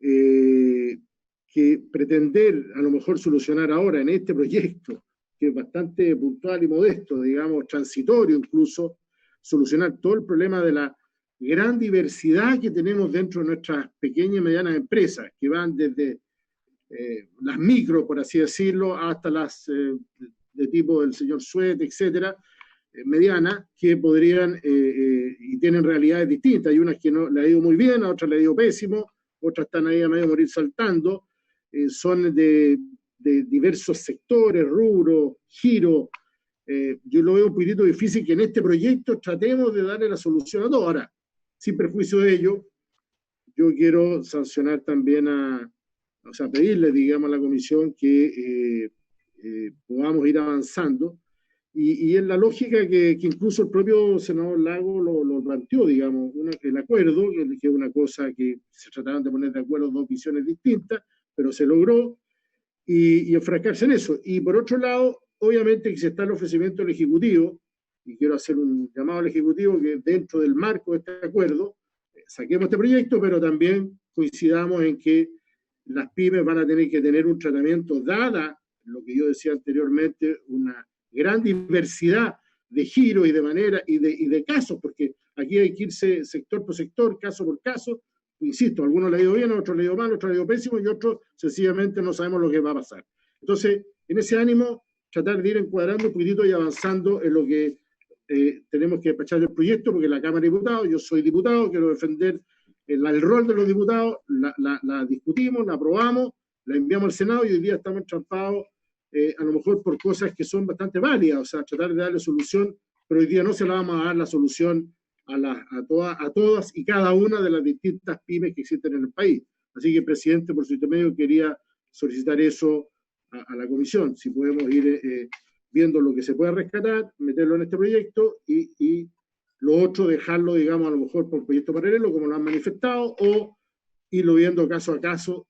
que pretender a lo mejor solucionar ahora en este proyecto, que es bastante puntual y modesto, digamos, transitorio incluso, solucionar todo el problema de la gran diversidad que tenemos dentro de nuestras pequeñas y medianas empresas, que van desde las micro, por así decirlo, hasta las de tipo del señor Suet, etcétera, medianas, que podrían y tienen realidades distintas. Hay unas que no le ha ido muy bien, a otras le ha ido pésimo, otras están ahí a medio morir saltando, son de diversos sectores, rubros, giros. Yo lo veo un poquito difícil que en este proyecto tratemos de darle la solución a todo. Ahora, sin perjuicio de ello, yo quiero sancionar también o sea, pedirle, digamos, a la comisión que podamos ir avanzando. Y en la lógica que incluso el propio senador Lago lo planteó, digamos, el acuerdo, que es una cosa que se trataron de poner de acuerdo dos visiones distintas, pero se logró, y enfrascarse en eso. Y por otro lado, obviamente que si está el ofrecimiento del Ejecutivo, y quiero hacer un llamado al Ejecutivo que dentro del marco de este acuerdo, saquemos este proyecto, pero también coincidamos en que las pymes van a tener que tener un tratamiento, dada lo que yo decía anteriormente, una gran diversidad de giros y de manera y de casos, porque aquí hay que irse sector por sector, caso por caso. Insisto, a algunos le ha ido bien, a otros le ha ido mal, a otros le ha ido pésimo y a otros sencillamente no sabemos lo que va a pasar. Entonces, en ese ánimo, tratar de ir encuadrando un poquitito y avanzando en lo que tenemos que despachar el proyecto, porque la Cámara de Diputados, yo soy diputado, quiero defender el rol de los diputados, la discutimos, la aprobamos, la enviamos al Senado y hoy día estamos entrampados a lo mejor por cosas que son bastante válidas, o sea, tratar de darle solución, pero hoy día no se la vamos a dar la solución a todas y cada una de las distintas pymes que existen en el país. Así que, presidente, por su intermedio, quería solicitar eso a la comisión, si podemos ir viendo lo que se puede rescatar, meterlo en este proyecto y lo otro dejarlo, digamos, a lo mejor por proyecto paralelo, como lo han manifestado, o irlo viendo caso a caso,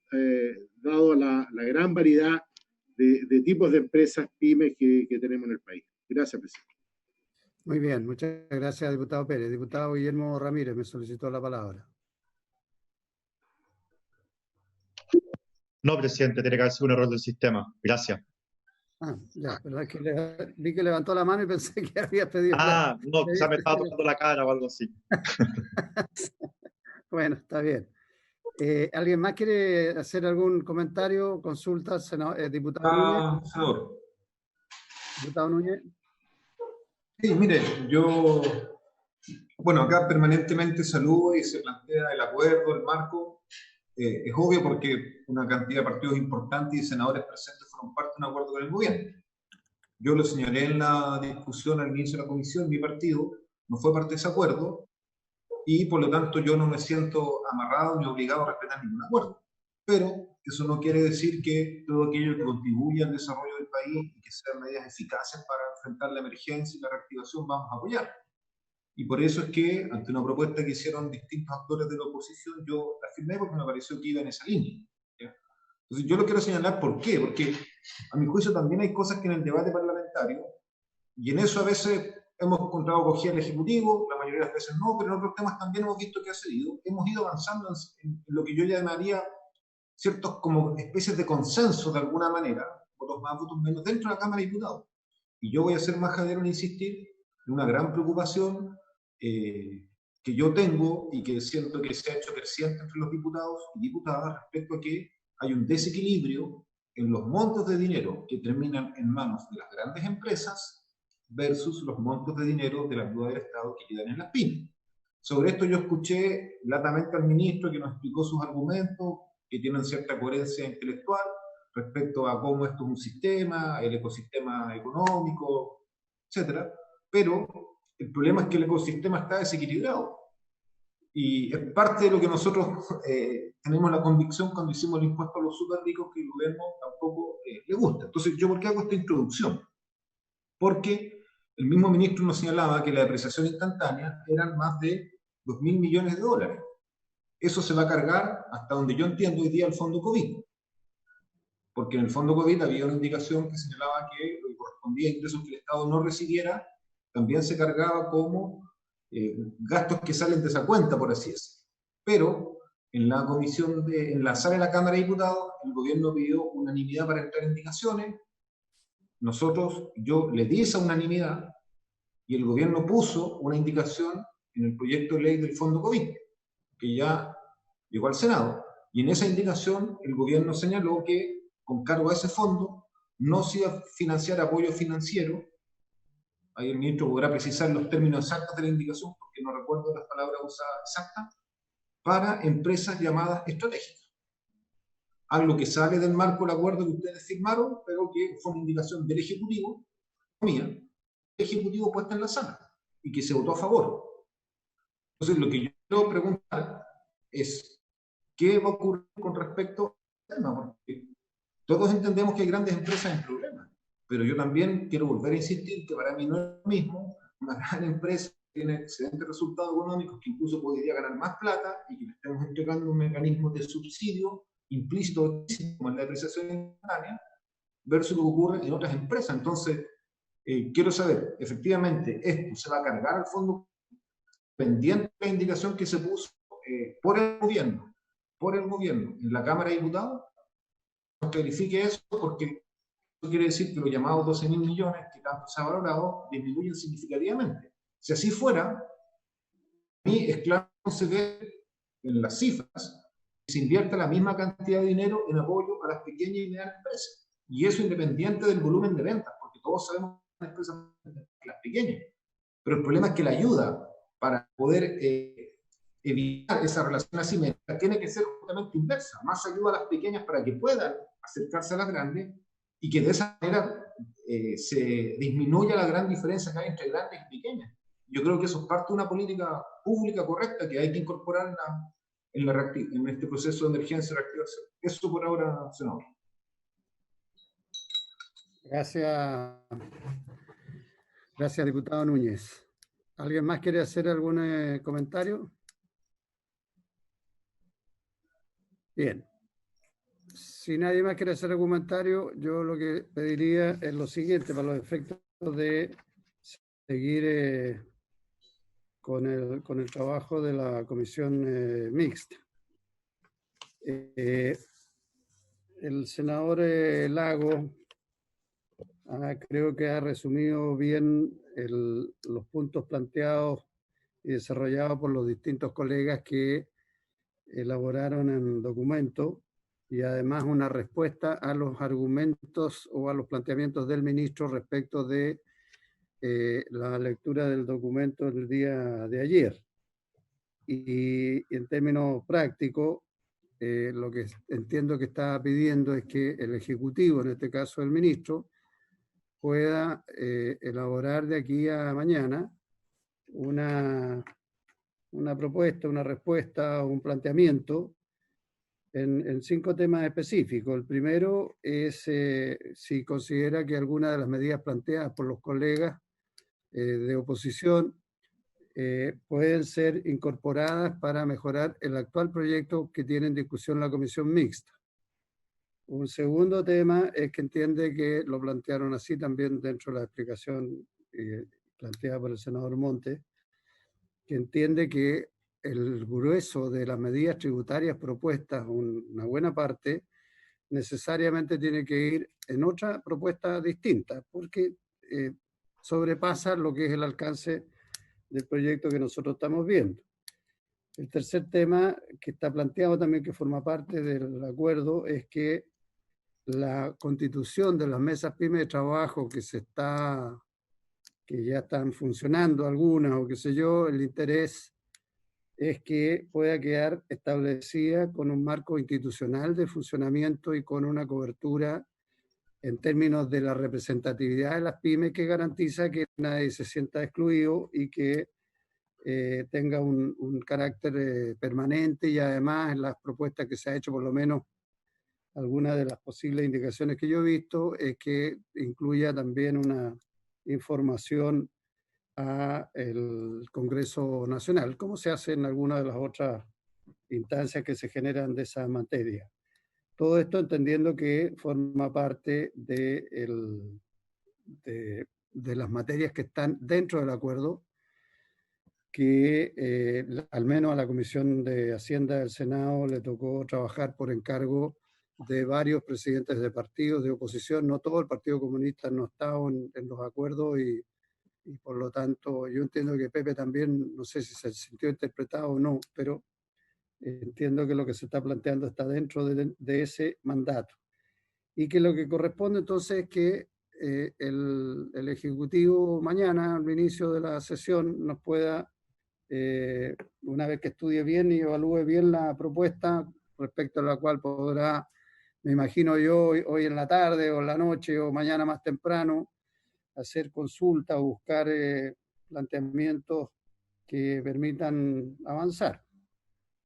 dado la gran variedad de tipos de empresas pymes que tenemos en el país. Gracias, presidente. Muy bien, muchas gracias, diputado Pérez. Diputado Guillermo Ramírez me solicitó la palabra. No, presidente, tiene que haber sido un error del sistema. Gracias. Ah, ya, pero es que vi que levantó la mano y pensé que había pedido. No, quizás me estaba tocando la cara o algo así. Bueno, está bien. ¿Alguien más quiere hacer algún comentario, consulta, diputado Núñez? Senador. Diputado Núñez. Sí, mire, bueno, acá permanentemente saludo y se plantea el acuerdo, el marco. Es obvio porque una cantidad de partidos importantes y senadores presentes fueron parte de un acuerdo con el gobierno. Yo lo señalé en la discusión al inicio de la comisión, mi partido no fue parte de ese acuerdo y por lo tanto yo no me siento amarrado ni obligado a respetar ningún acuerdo. Pero eso no quiere decir que todo aquello que contribuya al desarrollo del país y que sean medidas eficaces para enfrentar la emergencia y la reactivación vamos a apoyar. Y por eso es que, ante una propuesta que hicieron distintos actores de la oposición, yo la firmé porque me pareció que iba en esa línea. ¿Ya? Entonces, yo lo quiero señalar ¿por qué? Porque, a mi juicio, también hay cosas que en el debate parlamentario, y en eso a veces hemos encontrado cogida el Ejecutivo, la mayoría de las veces no, pero en otros temas también hemos visto que ha cedido. Hemos ido avanzando en lo que yo llamaría ciertos como especies de consenso, de alguna manera, votos más, votos menos, dentro de la Cámara de Diputados. Y yo voy a ser majadero en insistir en una gran preocupación que yo tengo y que siento que se ha hecho creciente entre los diputados y diputadas respecto a que hay un desequilibrio en los montos de dinero que terminan en manos de las grandes empresas versus los montos de dinero de la ayuda del Estado que quedan en las pymes. Sobre esto yo escuché latamente al ministro que nos explicó sus argumentos, que tienen cierta coherencia intelectual respecto a cómo esto es un sistema, el ecosistema económico, etcétera, pero el problema es que el ecosistema está desequilibrado. Y es parte de lo que nosotros tenemos la convicción cuando hicimos el impuesto a los súper ricos que el gobierno tampoco le gusta. Entonces, ¿yo por qué hago esta introducción? Porque el mismo ministro nos señalaba que la depreciación instantánea eran más de 2.000 millones de dólares. Eso se va a cargar, hasta donde yo entiendo hoy día, el fondo COVID. Porque en el fondo COVID había una indicación que señalaba que lo que correspondía a ingresos que el Estado no recibiera también se cargaba como gastos que salen de esa cuenta, por así decirlo. Pero en la comisión, en la sala de la Cámara de Diputados, el gobierno pidió unanimidad para entrar indicaciones. Yo le di esa unanimidad y el gobierno puso una indicación en el proyecto de ley del fondo COVID, que ya llegó al Senado. Y en esa indicación el gobierno señaló que con cargo a ese fondo no se iba a financiar apoyo financiero. Ahí el ministro podrá precisar los términos exactos de la indicación, porque no recuerdo las palabras usadas exactas, para empresas llamadas estratégicas. Algo que sale del marco del acuerdo que ustedes firmaron, pero que fue una indicación del Ejecutivo, mía, el Ejecutivo puesta en la sala, y que se votó a favor. Entonces, lo que yo quiero preguntar es, ¿qué va a ocurrir con respecto al tema? Porque todos entendemos que hay grandes empresas en problemas. Pero yo también quiero volver a insistir que para mí no es lo mismo una gran empresa que tiene excelentes resultados económicos, que incluso podría ganar más plata y que le estemos entregando un mecanismo de subsidio implícito como en la depreciación instantánea, versus lo que ocurre en otras empresas. Entonces, quiero saber, efectivamente, ¿esto se va a cargar al fondo pendiente de la indicación que se puso por el gobierno en la Cámara de Diputados? No verifique eso, porque eso quiere decir que los llamados 12.000 millones que tanto se ha valorado disminuyen significativamente. Si así fuera, a mí es claro que se ve en las cifras que se invierta la misma cantidad de dinero en apoyo a las pequeñas y medianas empresas. Y eso independiente del volumen de ventas, porque todos sabemos que las empresas las pequeñas. Pero el problema es que la ayuda para poder evitar esa relación asimétrica tiene que ser justamente inversa. Más ayuda a las pequeñas para que puedan acercarse a las grandes y que de esa manera se disminuya la gran diferencia que hay entre grandes y pequeñas. Yo creo que eso es parte de una política pública correcta que hay que incorporar en este proceso de emergencia y reactivación. Eso por ahora, senador. Gracias. Gracias, diputado Núñez. ¿Alguien más quiere hacer algún comentario? Bien. Si nadie más quiere hacer algún comentario, yo lo que pediría es lo siguiente, para los efectos de seguir con el trabajo de la comisión mixta. el senador Lago creo que ha resumido bien los puntos planteados y desarrollados por los distintos colegas que elaboraron el documento y además una respuesta a los argumentos o a los planteamientos del ministro respecto de la lectura del documento el día de ayer. Y en términos prácticos, lo que entiendo que está pidiendo es que el Ejecutivo, en este caso el ministro, pueda elaborar de aquí a mañana una propuesta, una respuesta o un planteamiento en 5 temas específicos. El primero es si considera que alguna de las medidas planteadas por los colegas de oposición pueden ser incorporadas para mejorar el actual proyecto que tiene en discusión la comisión mixta. Un segundo tema es que entiende que lo plantearon así también dentro de la explicación planteada por el senador Monte, que entiende que el grueso de las medidas tributarias propuestas, una buena parte, necesariamente tiene que ir en otra propuesta distinta, porque sobrepasa lo que es el alcance del proyecto que nosotros estamos viendo. El tercer tema que está planteado también, que forma parte del acuerdo, es que la constitución de las mesas pyme de trabajo que ya están funcionando algunas o qué sé yo, el interés es que pueda quedar establecida con un marco institucional de funcionamiento y con una cobertura en términos de la representatividad de las pymes que garantiza que nadie se sienta excluido y que tenga un carácter permanente, y además en las propuestas que se ha hecho, por lo menos algunas de las posibles indicaciones que yo he visto, es que incluya también una información al Congreso Nacional, como se hace en algunas de las otras instancias que se generan de esa materia. Todo esto entendiendo que forma parte de las materias que están dentro del acuerdo, que al menos a la Comisión de Hacienda del Senado le tocó trabajar por encargo de varios presidentes de partidos de oposición. No todo el Partido Comunista no está en los acuerdos y por lo tanto yo entiendo que Pepe también, no sé si se sintió interpretado o no, pero entiendo que lo que se está planteando está dentro de ese mandato. Y que lo que corresponde entonces es que el Ejecutivo mañana, al inicio de la sesión, nos pueda, una vez que estudie bien y evalúe bien la propuesta, respecto a la cual podrá, me imagino yo, hoy en la tarde o en la noche o mañana más temprano, hacer consulta o buscar planteamientos que permitan avanzar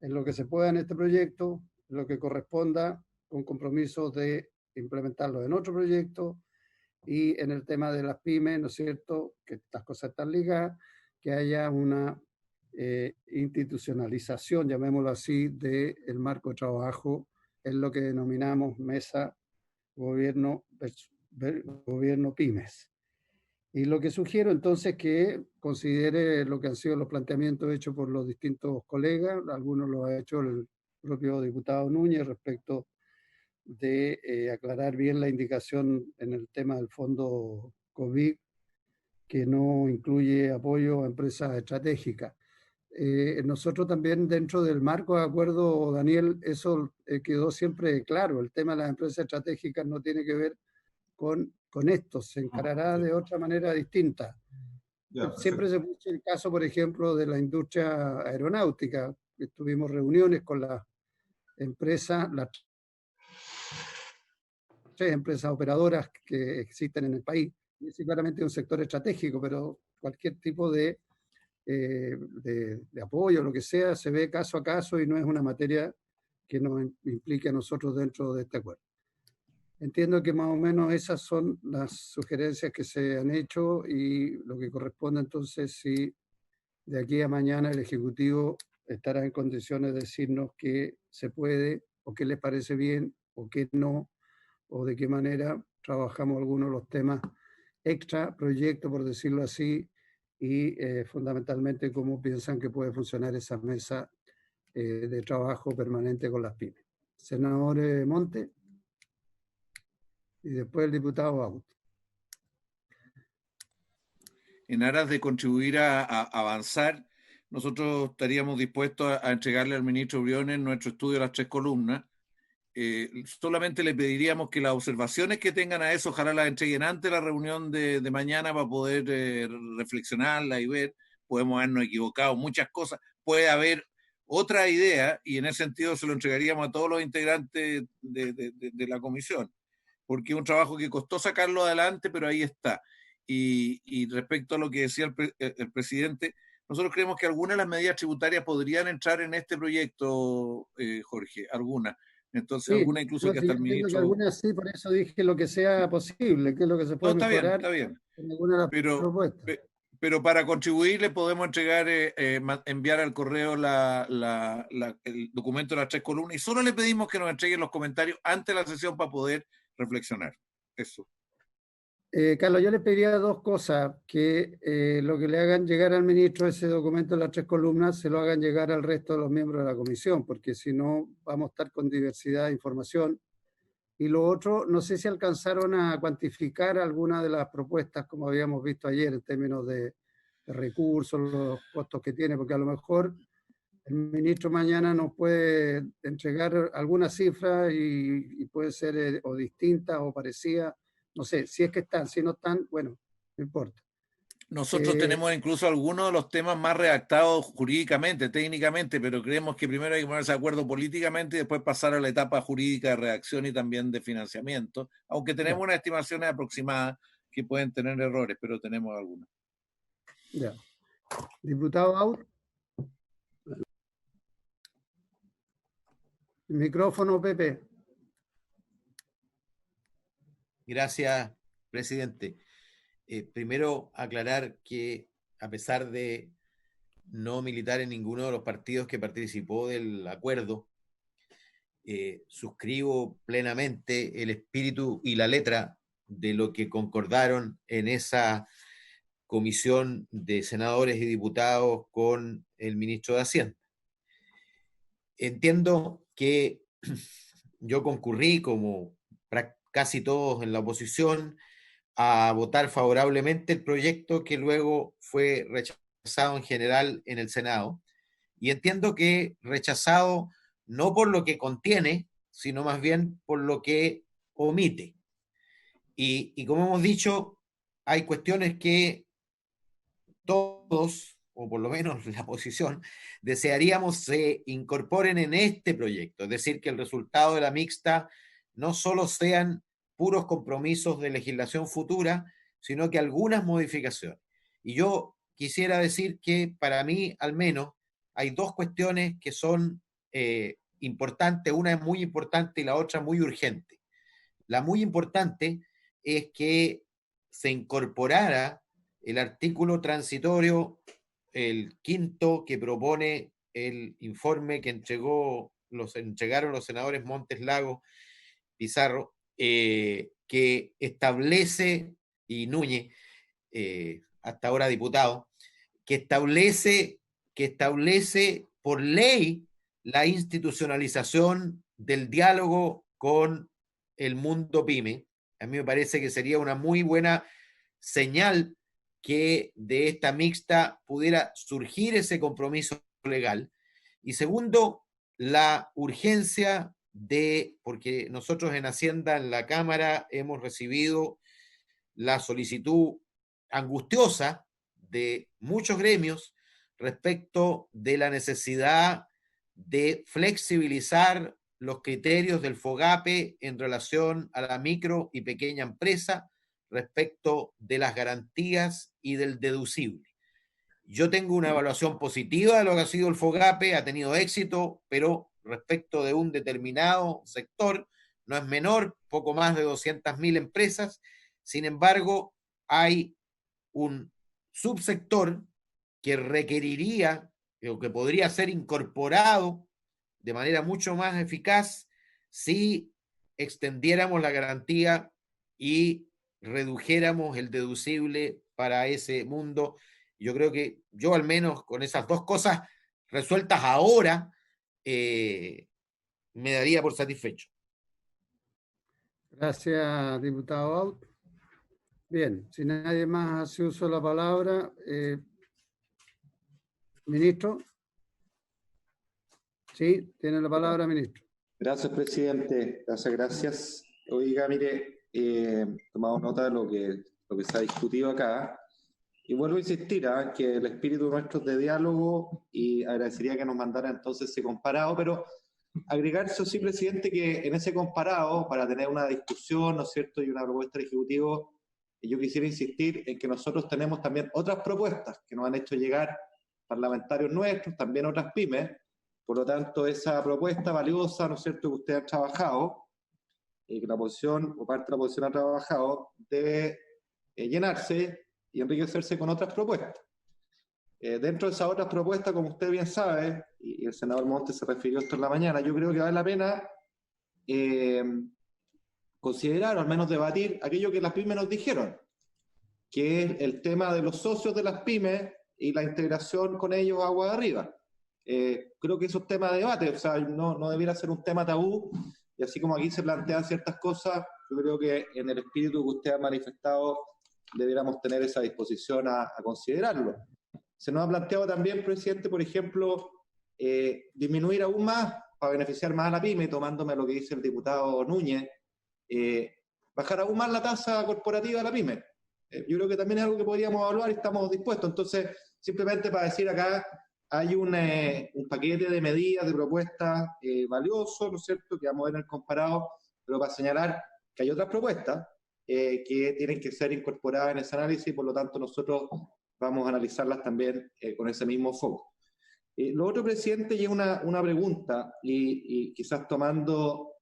en lo que se pueda en este proyecto, en lo que corresponda, con compromisos de implementarlo en otro proyecto, y en el tema de las pymes, ¿no es cierto?, que estas cosas están ligadas, que haya una institucionalización, llamémoslo así, del marco de trabajo en lo que denominamos mesa gobierno pymes. Y lo que sugiero entonces es que considere lo que han sido los planteamientos hechos por los distintos colegas, algunos lo ha hecho el propio diputado Núñez respecto de aclarar bien la indicación en el tema del fondo COVID, que no incluye apoyo a empresas estratégicas. Nosotros también dentro del marco de acuerdo, Daniel, eso quedó siempre claro, el tema de las empresas estratégicas no tiene que ver con esto, se encarará de otra manera distinta. Siempre se puso el caso, por ejemplo, de la industria aeronáutica, que tuvimos reuniones con las empresas, las 3 empresas operadoras que existen en el país. Es claramente un sector estratégico, pero cualquier tipo de apoyo, lo que sea, se ve caso a caso y no es una materia que nos implique a nosotros dentro de este acuerdo. Entiendo que más o menos esas son las sugerencias que se han hecho, y lo que corresponde entonces, si de aquí a mañana el Ejecutivo estará en condiciones de decirnos qué se puede o qué les parece bien o qué no, o de qué manera trabajamos algunos de los temas extra proyecto, por decirlo así, y fundamentalmente cómo piensan que puede funcionar esa mesa de trabajo permanente con las pymes. Senador Monte. y después el diputado Baut. En aras de contribuir a avanzar, nosotros estaríamos dispuestos a entregarle al ministro Briones nuestro estudio de las 3 columnas. Solamente le pediríamos que las observaciones que tengan a eso, ojalá las entreguen antes de la reunión de mañana para poder reflexionarla y ver. Podemos habernos equivocado muchas cosas, puede haber otra idea y en ese sentido se lo entregaríamos a todos los integrantes de la comisión, porque es un trabajo que costó sacarlo adelante, pero ahí está. Y respecto a lo que decía el presidente, nosotros creemos que algunas de las medidas tributarias podrían entrar en este proyecto, Jorge, algunas. Entonces, sí, alguna incluso que hasta el ministro... Que algunas sí, por eso dije lo que sea posible, que es lo que se puede mejorar. Está bien. En alguna de las propuestas. Pero para contribuir le podemos entregar, enviar al correo el documento de las 3 columnas y solo le pedimos que nos entreguen los comentarios antes de la sesión para poder reflexionar. Eso. Carlos, yo le pediría 2 cosas, que lo que le hagan llegar al ministro ese documento de las 3 columnas, se lo hagan llegar al resto de los miembros de la comisión, porque si no vamos a estar con diversidad de información. Y lo otro, no sé si alcanzaron a cuantificar alguna de las propuestas, como habíamos visto ayer, en términos de recursos, los costos que tiene, porque a lo mejor el ministro mañana nos puede entregar alguna cifra y puede ser o distinta o parecida. No sé, si es que están, si no están, bueno, no importa. Nosotros tenemos incluso algunos de los temas más redactados jurídicamente, técnicamente, pero creemos que primero hay que ponerse de acuerdo políticamente y después pasar a la etapa jurídica de redacción y también de financiamiento, aunque tenemos unas estimaciones aproximadas que pueden tener errores, pero tenemos algunas. Ya. Diputado Baut. Micrófono, Pepe. Gracias, presidente. Primero, aclarar que a pesar de no militar en ninguno de los partidos que participó del acuerdo, suscribo plenamente el espíritu y la letra de lo que concordaron en esa comisión de senadores y diputados con el ministro de Hacienda. Entiendo que yo concurrí, como casi todos en la oposición, a votar favorablemente el proyecto que luego fue rechazado en general en el Senado. Y entiendo que rechazado no por lo que contiene, sino más bien por lo que omite. Y como hemos dicho, hay cuestiones que todos, o por lo menos la oposición, desearíamos se incorporen en este proyecto. Es decir, que el resultado de la mixta no solo sean puros compromisos de legislación futura, sino que algunas modificaciones. Y yo quisiera decir que para mí, al menos, hay 2 cuestiones que son importantes. Una es muy importante y la otra muy urgente. La muy importante es que se incorporara el artículo transitorio, el 5º que propone el informe que entregaron los senadores Montes, Lago, Pizarro, que establece, y Núñez, hasta ahora diputado, que establece por ley la institucionalización del diálogo con el mundo pyme. A mí me parece que sería una muy buena señal que de esta mixta pudiera surgir ese compromiso legal. Y segundo, la urgencia porque nosotros en Hacienda, en la Cámara, hemos recibido la solicitud angustiosa de muchos gremios respecto de la necesidad de flexibilizar los criterios del FOGAPE en relación a la micro y pequeña empresa respecto de las garantías y del deducible. Yo tengo una evaluación positiva de lo que ha sido el FOGAPE, ha tenido éxito, pero respecto de un determinado sector, no es menor, poco más de 200.000 empresas. Sin embargo, hay un subsector que requeriría o que podría ser incorporado de manera mucho más eficaz si extendiéramos la garantía y redujéramos el deducible para ese mundo. Yo creo que yo, al menos con esas 2 cosas resueltas ahora, me daría por satisfecho. Gracias, diputado Out. Bien, si nadie más hace uso de la palabra, ministro. Sí, tiene la palabra, ministro. Gracias, presidente. Gracias. Oiga, mire, he tomado nota de lo que se ha discutido acá. Y vuelvo a insistir que el espíritu nuestro es de diálogo y agradecería que nos mandara entonces ese comparado, pero agregar eso sí, presidente, que en ese comparado, para tener una discusión, ¿no es cierto?, y una propuesta del Ejecutivo, yo quisiera insistir en que nosotros tenemos también otras propuestas que nos han hecho llegar parlamentarios nuestros, también otras pymes. Por lo tanto, esa propuesta valiosa, ¿no es cierto?, que usted ha trabajado, que la oposición o parte de la oposición ha trabajado, debe llenarse y enriquecerse con otras propuestas. Dentro de esas otras propuestas, como usted bien sabe, y el senador Montes se refirió a esto en la mañana, yo creo que vale la pena considerar o al menos debatir aquello que las pymes nos dijeron, que es el tema de los socios de las pymes y la integración con ellos agua de arriba. Creo que eso es tema de debate, o sea, no debiera ser un tema tabú, y así como aquí se plantean ciertas cosas, yo creo que en el espíritu que usted ha manifestado debiéramos tener esa disposición a considerarlo. Se nos ha planteado también, presidente, por ejemplo, disminuir aún más, para beneficiar más a la pyme, tomándome lo que dice el diputado Núñez, bajar aún más la tasa corporativa de la pyme. Yo creo que también es algo que podríamos evaluar y estamos dispuestos. Entonces, simplemente para decir acá, hay un paquete de medidas, de propuestas valioso, ¿no es cierto?, que vamos a ver en el comparado, pero para señalar que hay otras propuestas que tienen que ser incorporadas en ese análisis y por lo tanto nosotros vamos a analizarlas también con ese mismo foco. Lo otro, presidente, y es una pregunta, y quizás tomando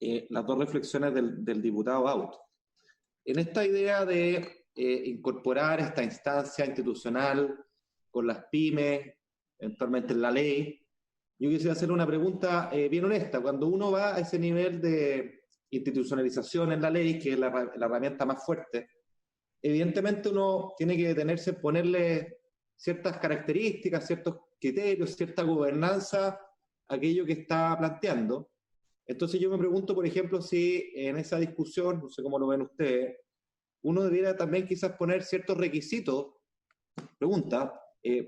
las dos reflexiones del diputado Out. En esta idea de incorporar esta instancia institucional con las pymes, eventualmente en la ley, yo quisiera hacer una pregunta bien honesta. Cuando uno va a ese nivel de institucionalización en la ley, que es la herramienta más fuerte, evidentemente uno tiene que detenerse en ponerle ciertas características, ciertos criterios, cierta gobernanza a aquello que está planteando. Entonces yo me pregunto, por ejemplo, si en esa discusión, no sé cómo lo ven ustedes, uno debiera también quizás poner ciertos requisitos,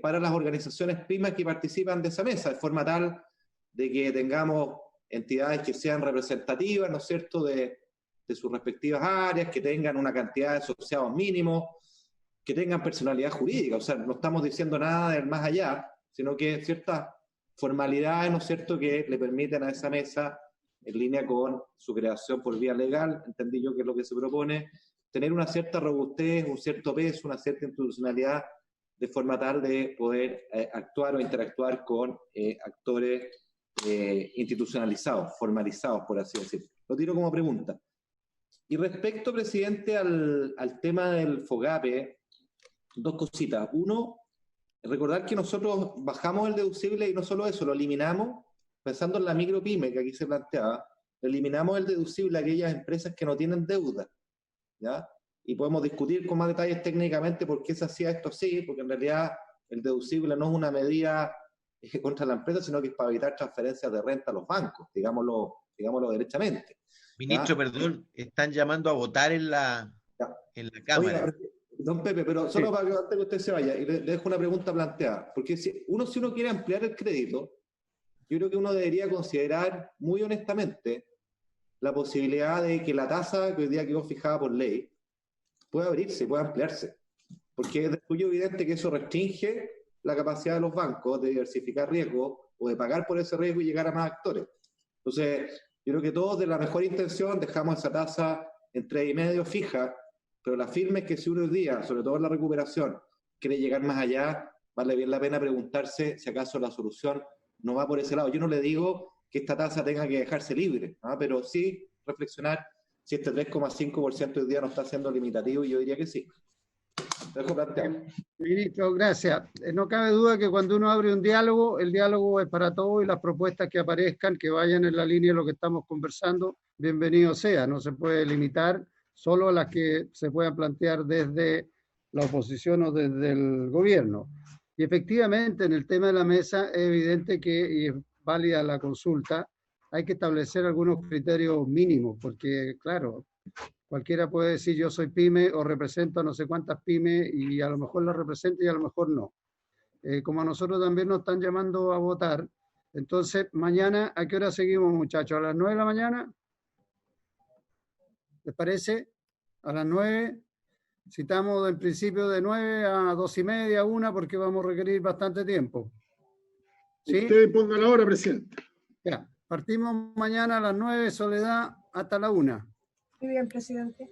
para las organizaciones pymes que participan de esa mesa, de forma tal de que tengamos entidades que sean representativas, ¿no es cierto?, de sus respectivas áreas, que tengan una cantidad de asociados mínimos, que tengan personalidad jurídica. O sea, no estamos diciendo nada del más allá, sino que ciertas formalidades, ¿no es cierto?, que le permiten a esa mesa, en línea con su creación por vía legal, entendí yo que es lo que se propone, tener una cierta robustez, un cierto peso, una cierta institucionalidad, de forma tal de poder actuar o interactuar con actores institucionalizados, formalizados, por así decirlo. Lo tiro como pregunta. Y respecto, presidente, al tema del FOGAPE, dos cositas. Uno, recordar que nosotros bajamos el deducible y no solo eso, lo eliminamos, pensando en la micropyme que aquí se planteaba, eliminamos el deducible a aquellas empresas que no tienen deuda, ¿ya? Y podemos discutir con más detalles técnicamente por qué se hacía esto así, porque en realidad el deducible no es una medida contra la empresa, sino que es para evitar transferencias de renta a los bancos, digámoslo derechamente. Ministro, perdón, están llamando a votar en la Cámara. Oiga, don Pepe, pero solo para que antes que usted se vaya, y le dejo una pregunta planteada, porque si uno quiere ampliar el crédito, yo creo que uno debería considerar muy honestamente la posibilidad de que la tasa que hoy día quedó fijada por ley pueda abrirse, pueda ampliarse, porque es muy evidente que eso restringe la capacidad de los bancos de diversificar riesgos o de pagar por ese riesgo y llegar a más actores. Entonces, yo creo que todos de la mejor intención dejamos esa tasa en 3,5 fija, pero la firme es que si uno hoy día, sobre todo en la recuperación, quiere llegar más allá, vale bien la pena preguntarse si acaso la solución no va por ese lado. Yo no le digo que esta tasa tenga que dejarse libre, ¿no? Pero sí reflexionar si este 3,5% hoy día no está siendo limitativo, y yo diría que sí. Dejo planteado. Ministro, gracias. No cabe duda que cuando uno abre un diálogo, el diálogo es para todos y las propuestas que aparezcan, que vayan en la línea de lo que estamos conversando, bienvenido sea. No se puede limitar solo a las que se puedan plantear desde la oposición o desde el gobierno. Y efectivamente, en el tema de la mesa es evidente que, y es válida la consulta, hay que establecer algunos criterios mínimos, porque claro, cualquiera puede decir yo soy pyme o represento a no sé cuántas pymes y a lo mejor la represento y a lo mejor no. Como a nosotros también nos están llamando a votar, entonces mañana, ¿a qué hora seguimos, muchachos? ¿A las 9 de la mañana? ¿Les parece? A las 9. Citamos en principio de 9 a 2:30, 1, porque vamos a requerir bastante tiempo. ¿Sí? Usted ponga la hora, presidente. Ya, partimos mañana a las 9, Soledad, hasta la 1. Muy bien, presidente.